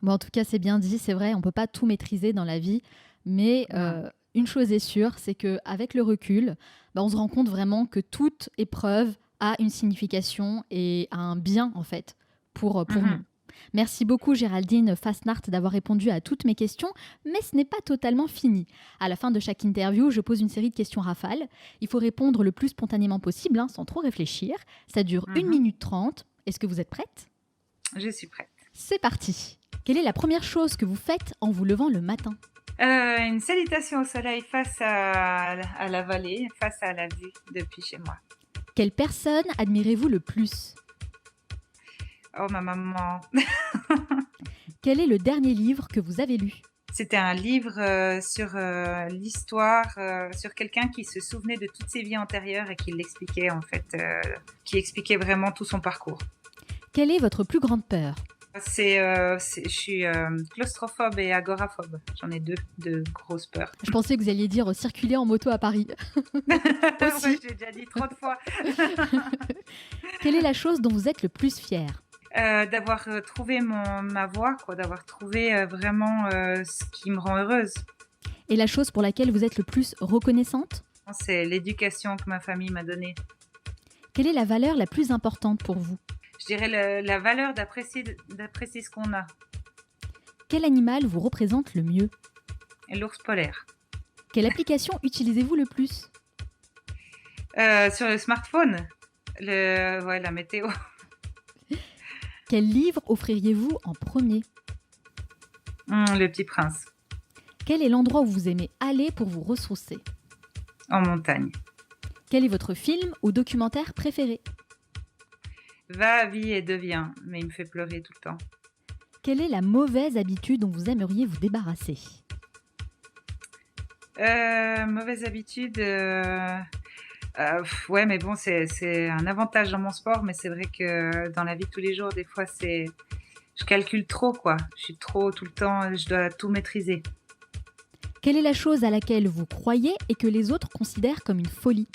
Bon, en tout cas, c'est bien dit, c'est vrai, on peut pas tout maîtriser dans la vie, mais Non. une chose est sûre, c'est qu'avec le recul, bah, on se rend compte vraiment que toute épreuve a une signification et a un bien, en fait, pour nous. Mmh. Merci beaucoup Géraldine Fasnart d'avoir répondu à toutes mes questions, mais ce n'est pas totalement fini. À la fin de chaque interview, je pose une série de questions rafales. Il faut répondre le plus spontanément possible, hein, sans trop réfléchir. Ça dure une Mmh. minute 30. Est-ce que vous êtes prête? Je suis prête. C'est parti. Quelle est la première chose que vous faites en vous levant le matin? Une salutation au soleil face à la vallée, face à la vue depuis chez moi. Quelle personne admirez-vous le plus? Oh ma maman! Quel est le dernier livre que vous avez lu? C'était un livre, sur, l'histoire, sur quelqu'un qui se souvenait de toutes ses vies antérieures et qui l'expliquait en fait, qui expliquait vraiment tout son parcours. Quelle est votre plus grande peur? Je suis, claustrophobe et agoraphobe. J'en ai 2 de grosses peurs. Je pensais que vous alliez dire circuler en moto à Paris. Ouais, Aussi. j'ai déjà dit trop de fois. Quelle est la chose dont vous êtes le plus fier? D'avoir, trouvé ma voie quoi, d'avoir trouvé, vraiment, ce qui me rend heureuse. Et la chose pour laquelle vous êtes le plus reconnaissante? C'est l'éducation que ma famille m'a donnée. Quelle est la valeur la plus importante pour vous? Je dirais la valeur d'apprécier ce qu'on a. Quel animal vous représente le mieux? Et l'ours polaire. Quelle application utilisez-vous le plus? Sur le smartphone, ouais, la météo. Quel livre offririez-vous en premier? Le Petit Prince, Quel est l'endroit où vous aimez aller pour vous ressourcer? en montagne. Quel est votre film ou documentaire préféré? Va, vis et deviens, mais il me fait pleurer tout le temps. Quelle est la mauvaise habitude dont vous aimeriez vous débarrasser? Mauvaise habitude, ouais, mais bon, c'est un avantage dans mon sport, mais c'est vrai que dans la vie de tous les jours, des fois, c'est je calcule trop, quoi. Je suis trop tout le temps, je dois tout maîtriser. Quelle est la chose à laquelle vous croyez et que les autres considèrent comme une folie?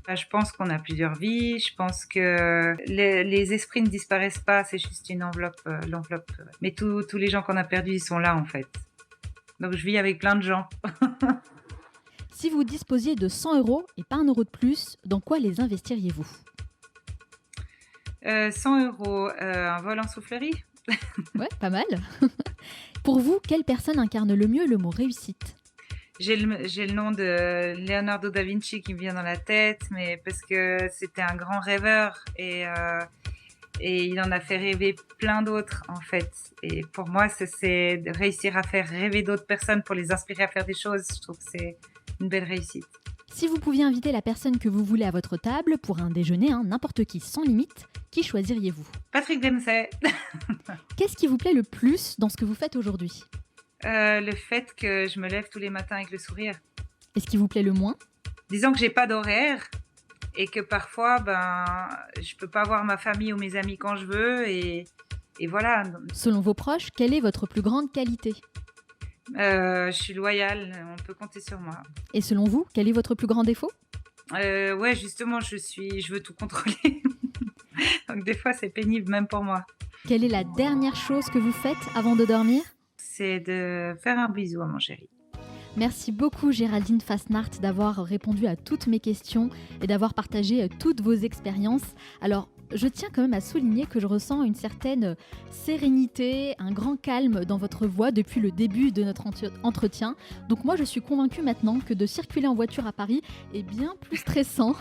Bah, je pense qu'on a plusieurs vies, je pense que les esprits ne disparaissent pas, c'est juste une enveloppe, l'enveloppe, mais tous les gens qu'on a perdus, ils sont là, en fait. Donc je vis avec plein de gens. Si vous disposiez de 100 euros et pas un euro de plus, dans quoi les investiriez-vous? 100 €, un vol en soufflerie? Ouais, pas mal. Pour vous, quelle personne incarne le mieux le mot réussite? J'ai le nom de Leonardo da Vinci qui me vient dans la tête, mais parce que c'était un grand rêveur et il en a fait rêver plein d'autres, en fait. Et pour moi, c'est de réussir à faire rêver d'autres personnes pour les inspirer à faire des choses. Je trouve que c'est une belle réussite. Si vous pouviez inviter la personne que vous voulez à votre table pour un déjeuner, hein, n'importe qui limite, qui choisiriez-vous? Patrick Dempsey, Qu'est-ce qui vous plaît le plus dans ce que vous faites aujourd'hui? le fait que je me lève tous les matins avec le sourire. Et ce qui vous plaît le moins? Disons que j'ai pas d'horaire et que parfois, ben, je peux pas voir ma famille ou mes amis quand je veux et voilà. Selon vos proches, quelle est votre plus grande qualité? Je suis loyale, on peut compter sur moi. Et selon vous, quel est votre plus grand défaut? Ouais, justement, je veux tout contrôler. Donc des fois, c'est pénible même pour moi. Quelle est la dernière chose que vous faites avant de dormir? C'est de faire un bisou à mon chéri. Merci beaucoup Géraldine Fasnart d'avoir répondu à toutes mes questions et d'avoir partagé toutes vos expériences. Alors, je tiens quand même à souligner que je ressens une certaine sérénité, un grand calme dans votre voix depuis le début de notre entretien. Donc moi, je suis convaincue maintenant que de circuler en voiture à Paris est bien plus stressant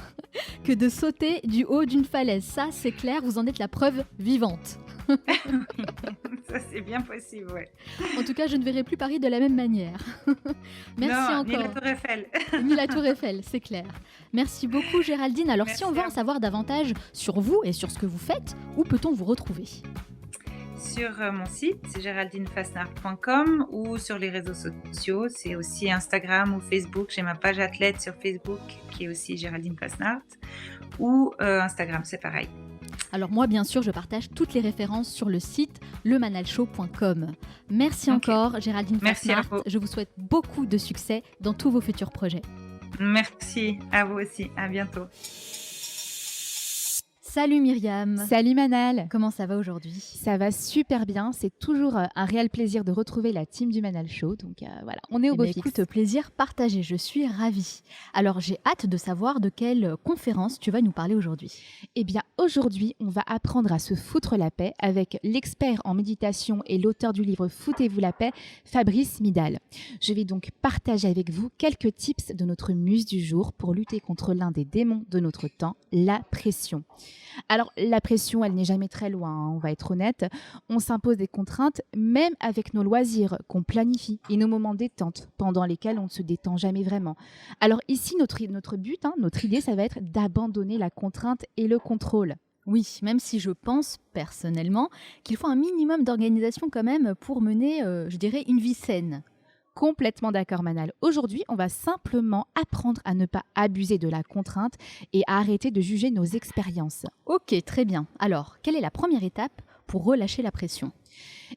que de sauter du haut d'une falaise. Ça, c'est clair, vous en êtes la preuve vivante. Ça, c'est bien possible, ouais. En tout cas, je ne verrai plus Paris de la même manière. Merci Non, ni la encore. Tour Eiffel. Ni la Tour Eiffel, c'est clair. Merci beaucoup Géraldine. Alors si on Merci veut à en vous. savoir davantage sur vous et sur ce que vous faites, où peut-on vous retrouver? Sur mon site, c'est géraldinefasnard.com ou sur les réseaux sociaux, c'est aussi Instagram ou Facebook. J'ai ma page athlète sur Facebook qui est aussi Géraldine Fasnard ou Instagram, c'est pareil. Alors moi, bien sûr, je partage toutes les références sur le site lemanalshow.com. Merci Ok. encore Géraldine Merci à Fasnard. vous. Je vous souhaite beaucoup de succès dans tous vos futurs projets. Merci à vous aussi. À bientôt. Salut Myriam. Salut Manal. Comment ça va aujourd'hui? Ça va super bien, c'est toujours un réel plaisir de retrouver la team du Manal Show, donc voilà, on est au Eh beau bien, fixe. écoute, plaisir partagé, je suis ravie. Alors j'ai hâte de savoir de quelle conférence tu vas nous parler aujourd'hui. Eh bien aujourd'hui, on va apprendre à se foutre la paix avec l'expert en méditation et l'auteur du livre Foutez-vous la paix, Fabrice Midal. Je vais donc partager avec vous quelques tips de notre muse du jour pour lutter contre l'un des démons de notre temps, la pression. Alors, la pression, elle n'est jamais très loin, hein, on va être honnête. On s'impose des contraintes, même avec nos loisirs qu'on planifie et nos moments détente pendant lesquels on ne se détend jamais vraiment. Alors ici, notre but, hein, notre idée, ça va être d'abandonner la contrainte et le contrôle. Oui, même si je pense personnellement qu'il faut un minimum d'organisation quand même pour mener, je dirais, une vie saine. Complètement d'accord, Manal. Aujourd'hui, on va simplement apprendre à ne pas abuser de la contrainte et à arrêter de juger nos expériences. Ok, très bien. Alors, quelle est la première étape pour relâcher la pression?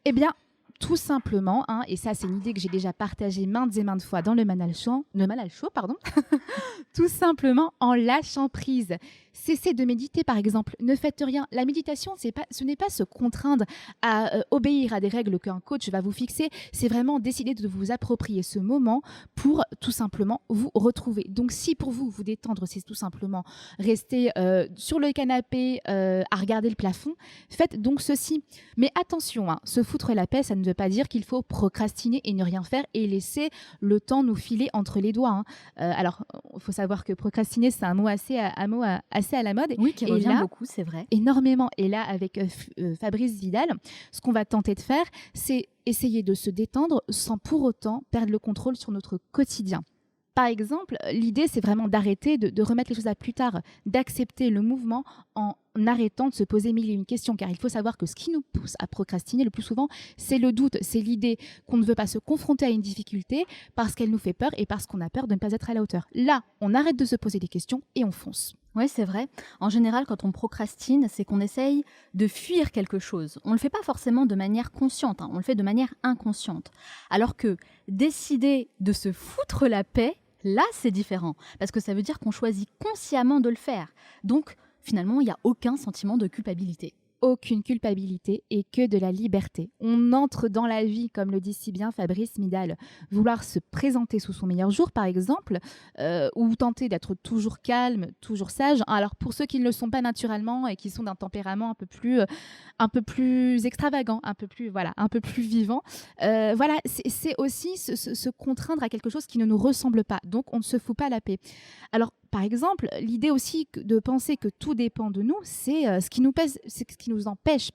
Eh bien, tout simplement, hein, et ça c'est une idée que j'ai déjà partagée maintes et maintes fois dans le Manal Show, pardon, tout simplement en lâchant prise. Cessez de méditer par exemple, ne faites rien. La méditation, ce n'est pas se contraindre à obéir à des règles qu'un coach va vous fixer, c'est vraiment décider de vous approprier ce moment pour tout simplement vous retrouver. Donc si pour vous, vous détendre, c'est tout simplement rester sur le canapé à regarder le plafond, faites donc ceci. Mais attention, hein, se foutre la paix, ça ne veut pas dire qu'il faut procrastiner et ne rien faire et laisser le temps nous filer entre les doigts. Hein. Alors, il faut savoir que procrastiner, c'est un mot assez à la mode. Oui, qui Et revient là, beaucoup, c'est vrai. énormément. Et là, avec Fabrice Vidal, ce qu'on va tenter de faire, c'est essayer de se détendre sans pour autant perdre le contrôle sur notre quotidien. Par exemple, l'idée, c'est vraiment d'arrêter, de remettre les choses à plus tard, d'accepter le mouvement en arrêtant de se poser mille et une questions. Car il faut savoir que ce qui nous pousse à procrastiner le plus souvent, c'est le doute, c'est l'idée qu'on ne veut pas se confronter à une difficulté parce qu'elle nous fait peur et parce qu'on a peur de ne pas être à la hauteur. Là, on arrête de se poser des questions et on fonce. Oui, c'est vrai. En général, quand on procrastine, c'est qu'on essaye de fuir quelque chose. On ne le fait pas forcément de manière consciente, on le fait de manière inconsciente. Alors que décider de se foutre la paix, là, c'est différent. Parce que ça veut dire qu'on choisit consciemment de le faire. Donc, finalement, il n'y a aucun sentiment de culpabilité. Aucune culpabilité et que de la liberté. On entre dans la vie, comme le dit si bien Fabrice Midal. Vouloir se présenter sous son meilleur jour, par exemple, ou tenter d'être toujours calme, toujours sage. Alors, pour ceux qui ne le sont pas naturellement et qui sont d'un tempérament un peu plus extravagant, un peu plus vivant, c'est aussi se contraindre à quelque chose qui ne nous ressemble pas. Donc, on ne se fout pas la paix. Alors, par exemple, l'idée aussi de penser que tout dépend de nous, c'est ce qui nous empêche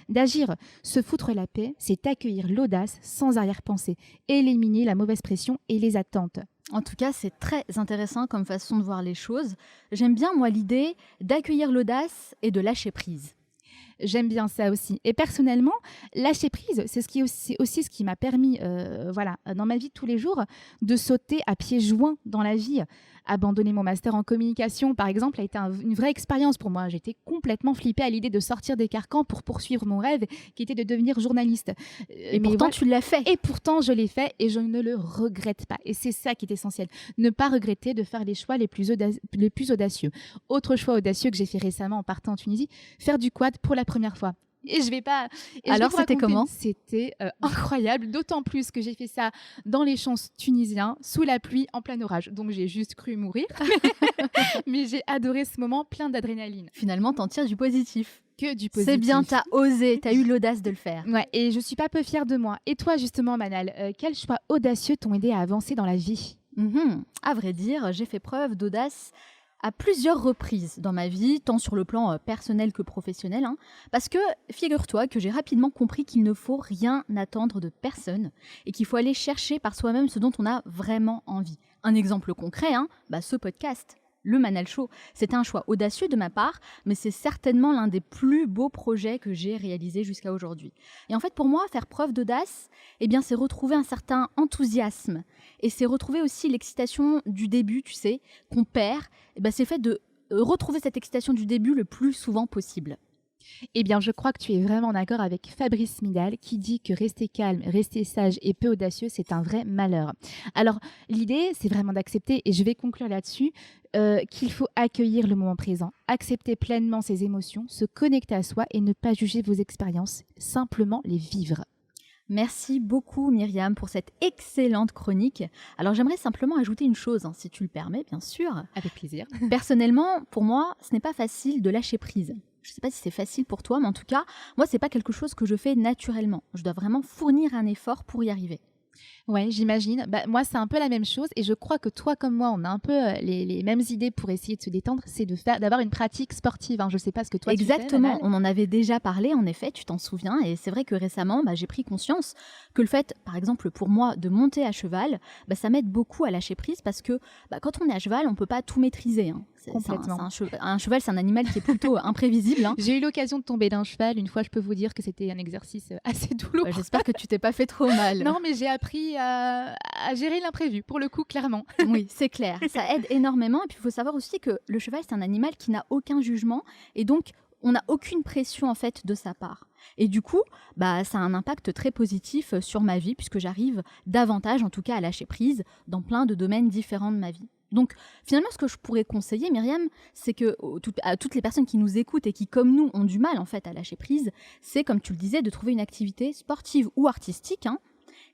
d'agir. Se foutre la paix, c'est accueillir l'audace sans arrière-pensée, éliminer la mauvaise pression et les attentes. En tout cas, c'est très intéressant comme façon de voir les choses. J'aime bien, moi, l'idée d'accueillir l'audace et de lâcher prise. J'aime bien ça aussi. Et personnellement, lâcher prise, c'est aussi ce qui m'a permis, dans ma vie de tous les jours, de sauter à pieds joints dans la vie. Abandonner mon master en communication, par exemple, a été une vraie expérience pour moi. J'étais complètement flippée à l'idée de sortir des carcans pour poursuivre mon rêve, qui était de devenir journaliste. Et pourtant, tu l'as fait. Et pourtant, je l'ai fait et je ne le regrette pas. Et c'est ça qui est essentiel. Ne pas regretter de faire les choix les plus audacieux. Autre choix audacieux que j'ai fait récemment en partant en Tunisie, faire du quad pour la première fois. Et je vais pas. Alors, c'était comment ? C'était incroyable, d'autant plus que j'ai fait ça dans les champs tunisiens, sous la pluie, en plein orage. Donc, j'ai juste cru mourir. Mais j'ai adoré ce moment plein d'adrénaline. Finalement, t'en tires du positif. Que du positif. C'est bien, t'as osé, t'as eu l'audace de le faire. Ouais, et je suis pas peu fière de moi. Et toi, justement, Manal, quels choix audacieux t'ont aidé à avancer dans la vie ? À vrai dire, j'ai fait preuve d'audace à plusieurs reprises dans ma vie, tant sur le plan personnel que professionnel, parce que figure-toi que j'ai rapidement compris qu'il ne faut rien attendre de personne et qu'il faut aller chercher par soi-même ce dont on a vraiment envie. Un exemple concret, ce podcast. Le Manal Show, c'était un choix audacieux de ma part, mais c'est certainement l'un des plus beaux projets que j'ai réalisé jusqu'à aujourd'hui. Et en fait, pour moi, faire preuve d'audace, c'est retrouver un certain enthousiasme. Et c'est retrouver aussi l'excitation du début, tu sais, qu'on perd. C'est le fait de retrouver cette excitation du début le plus souvent possible. Eh bien, je crois que tu es vraiment d'accord avec Fabrice Midal qui dit que rester calme, rester sage et peu audacieux, c'est un vrai malheur. Alors, l'idée, c'est vraiment d'accepter, et je vais conclure là-dessus, qu'il faut accueillir le moment présent, accepter pleinement ses émotions, se connecter à soi et ne pas juger vos expériences, simplement les vivre. Merci beaucoup Myriam pour cette excellente chronique. Alors j'aimerais simplement ajouter une chose, si tu le permets, bien sûr. Avec plaisir. Personnellement, pour moi, ce n'est pas facile de lâcher prise. Je ne sais pas si c'est facile pour toi, mais en tout cas, moi, ce n'est pas quelque chose que je fais naturellement. Je dois vraiment fournir un effort pour y arriver. Ouais, j'imagine. Moi, c'est un peu la même chose et je crois que toi comme moi, on a un peu les mêmes idées pour essayer de se détendre, c'est d'avoir une pratique sportive. Je ne sais pas ce que toi tu fais. Exactement, on en avait déjà parlé en effet, tu t'en souviens, et c'est vrai que récemment, j'ai pris conscience que le fait, par exemple pour moi, de monter à cheval, ça m'aide beaucoup à lâcher prise parce que quand on est à cheval, on ne peut pas tout maîtriser. Complètement. Un cheval, c'est un animal qui est plutôt imprévisible. J'ai eu l'occasion de tomber d'un cheval. Une fois, je peux vous dire que c'était un exercice assez douloureux. J'espère que tu t'es pas fait trop mal. Non, mais j'ai appris à gérer l'imprévu, pour le coup, clairement. Oui, c'est clair. Ça aide énormément. Et puis, il faut savoir aussi que le cheval, c'est un animal qui n'a aucun jugement. Et donc, on n'a aucune pression, en fait, de sa part. Et du coup, ça a un impact très positif sur ma vie, puisque j'arrive davantage, en tout cas, à lâcher prise dans plein de domaines différents de ma vie. Donc, finalement, ce que je pourrais conseiller, Myriam, c'est que à toutes les personnes qui nous écoutent et qui, comme nous, ont du mal, en fait, à lâcher prise, c'est, comme tu le disais, de trouver une activité sportive ou artistique,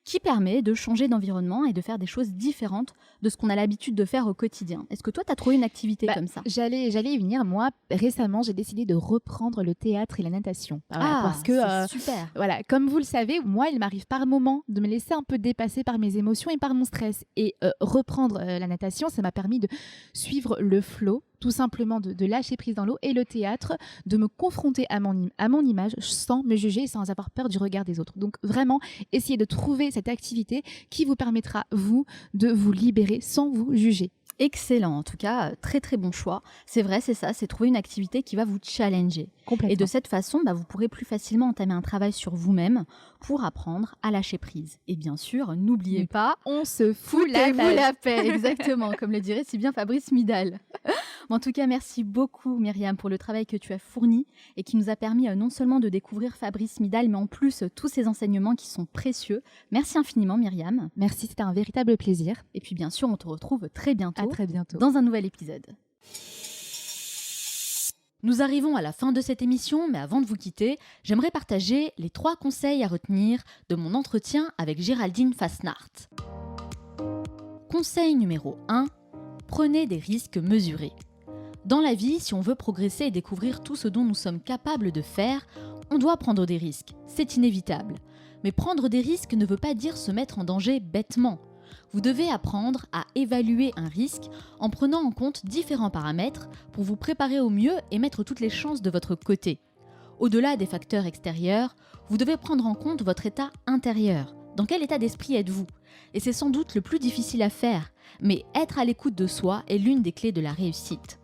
qui permet de changer d'environnement et de faire des choses différentes de ce qu'on a l'habitude de faire au quotidien. Est-ce que toi, tu as trouvé une activité comme ça ? J'allais y venir. Moi, récemment, j'ai décidé de reprendre le théâtre et la natation. Parce que c'est super. Voilà, comme vous le savez, moi, il m'arrive par moments de me laisser un peu dépasser par mes émotions et par mon stress. Et reprendre la natation, ça m'a permis de suivre le flow, tout simplement de lâcher prise dans l'eau, et le théâtre, de me confronter à mon image sans me juger et sans avoir peur du regard des autres. Donc vraiment, essayez de trouver cette activité qui vous permettra, vous, de vous libérer sans vous juger. Excellent, en tout cas, très très bon choix. C'est vrai, c'est ça, c'est trouver une activité qui va vous challenger. Complètement. Et de cette façon, vous pourrez plus facilement entamer un travail sur vous-même pour apprendre à lâcher prise. Et bien sûr, n'oubliez pas, On se fout la foutez-vous paix. la paix, exactement, comme le dirait si bien Fabrice Midal. En tout cas, merci beaucoup Myriam pour le travail que tu as fourni et qui nous a permis non seulement de découvrir Fabrice Midal, mais en plus tous ses enseignements qui sont précieux. Merci infiniment Myriam. Merci, c'était un véritable plaisir. Et puis bien sûr, on te retrouve très bientôt À très bientôt. dans un nouvel épisode. Nous arrivons à la fin de cette émission, mais avant de vous quitter, j'aimerais partager les 3 conseils à retenir de mon entretien avec Géraldine Fasnacht. Conseil numéro 1, prenez des risques mesurés. Dans la vie, si on veut progresser et découvrir tout ce dont nous sommes capables de faire, on doit prendre des risques, c'est inévitable. Mais prendre des risques ne veut pas dire se mettre en danger bêtement. Vous devez apprendre à évaluer un risque en prenant en compte différents paramètres pour vous préparer au mieux et mettre toutes les chances de votre côté. Au-delà des facteurs extérieurs, vous devez prendre en compte votre état intérieur. Dans quel état d'esprit êtes-vous ? Et c'est sans doute le plus difficile à faire, mais être à l'écoute de soi est l'une des clés de la réussite.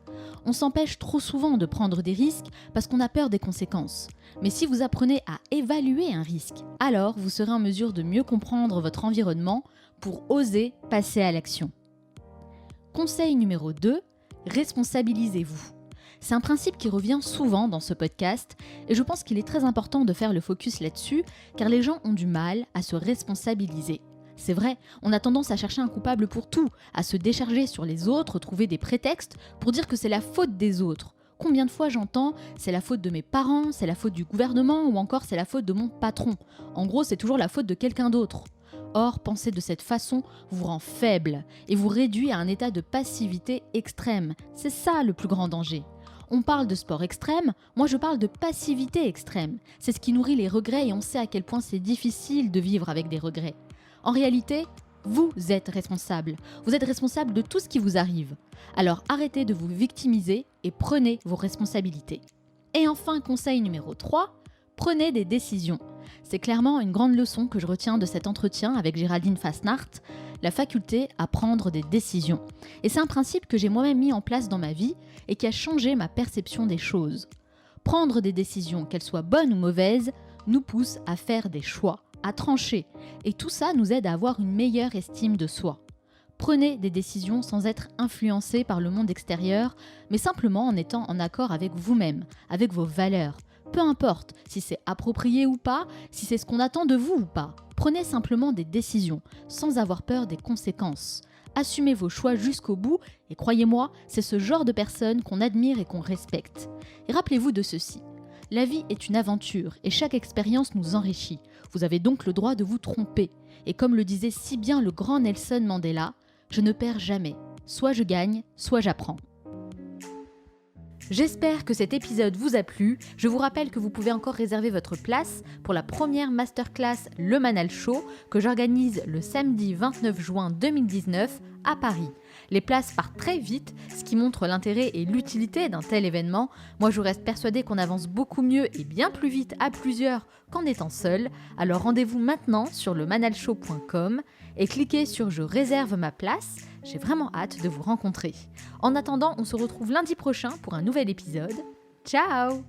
On s'empêche trop souvent de prendre des risques parce qu'on a peur des conséquences. Mais si vous apprenez à évaluer un risque, alors vous serez en mesure de mieux comprendre votre environnement pour oser passer à l'action. Conseil numéro 2, responsabilisez-vous. C'est un principe qui revient souvent dans ce podcast et je pense qu'il est très important de faire le focus là-dessus car les gens ont du mal à se responsabiliser. C'est vrai, on a tendance à chercher un coupable pour tout, à se décharger sur les autres, trouver des prétextes pour dire que c'est la faute des autres. Combien de fois j'entends « c'est la faute de mes parents, c'est la faute du gouvernement ou encore c'est la faute de mon patron ». En gros, c'est toujours la faute de quelqu'un d'autre. Or, penser de cette façon vous rend faible et vous réduit à un état de passivité extrême. C'est ça le plus grand danger. On parle de sport extrême, moi je parle de passivité extrême. C'est ce qui nourrit les regrets et on sait à quel point c'est difficile de vivre avec des regrets. En réalité, vous êtes responsable. Vous êtes responsable de tout ce qui vous arrive. Alors arrêtez de vous victimiser et prenez vos responsabilités. Et enfin, conseil numéro 3, prenez des décisions. C'est clairement une grande leçon que je retiens de cet entretien avec Géraldine Fasnacht, la faculté à prendre des décisions. Et c'est un principe que j'ai moi-même mis en place dans ma vie et qui a changé ma perception des choses. Prendre des décisions, qu'elles soient bonnes ou mauvaises, nous pousse à faire des choix, à trancher. Et tout ça nous aide à avoir une meilleure estime de soi. Prenez des décisions sans être influencé par le monde extérieur, mais simplement en étant en accord avec vous-même, avec vos valeurs. Peu importe si c'est approprié ou pas, si c'est ce qu'on attend de vous ou pas. Prenez simplement des décisions, sans avoir peur des conséquences. Assumez vos choix jusqu'au bout, et croyez-moi, c'est ce genre de personnes qu'on admire et qu'on respecte. Et rappelez-vous de ceci. La vie est une aventure, et chaque expérience nous enrichit. Vous avez donc le droit de vous tromper. Et comme le disait si bien le grand Nelson Mandela, je ne perds jamais. Soit je gagne, soit j'apprends. J'espère que cet épisode vous a plu. Je vous rappelle que vous pouvez encore réserver votre place pour la première masterclass Le Manal Show que j'organise le samedi 29 juin 2019 à Paris. Les places partent très vite, ce qui montre l'intérêt et l'utilité d'un tel événement. Moi, je reste persuadée qu'on avance beaucoup mieux et bien plus vite à plusieurs qu'en étant seul. Alors rendez-vous maintenant sur lemanalshow.com et cliquez sur « Je réserve ma place ». J'ai vraiment hâte de vous rencontrer. En attendant, on se retrouve lundi prochain pour un nouvel épisode. Ciao!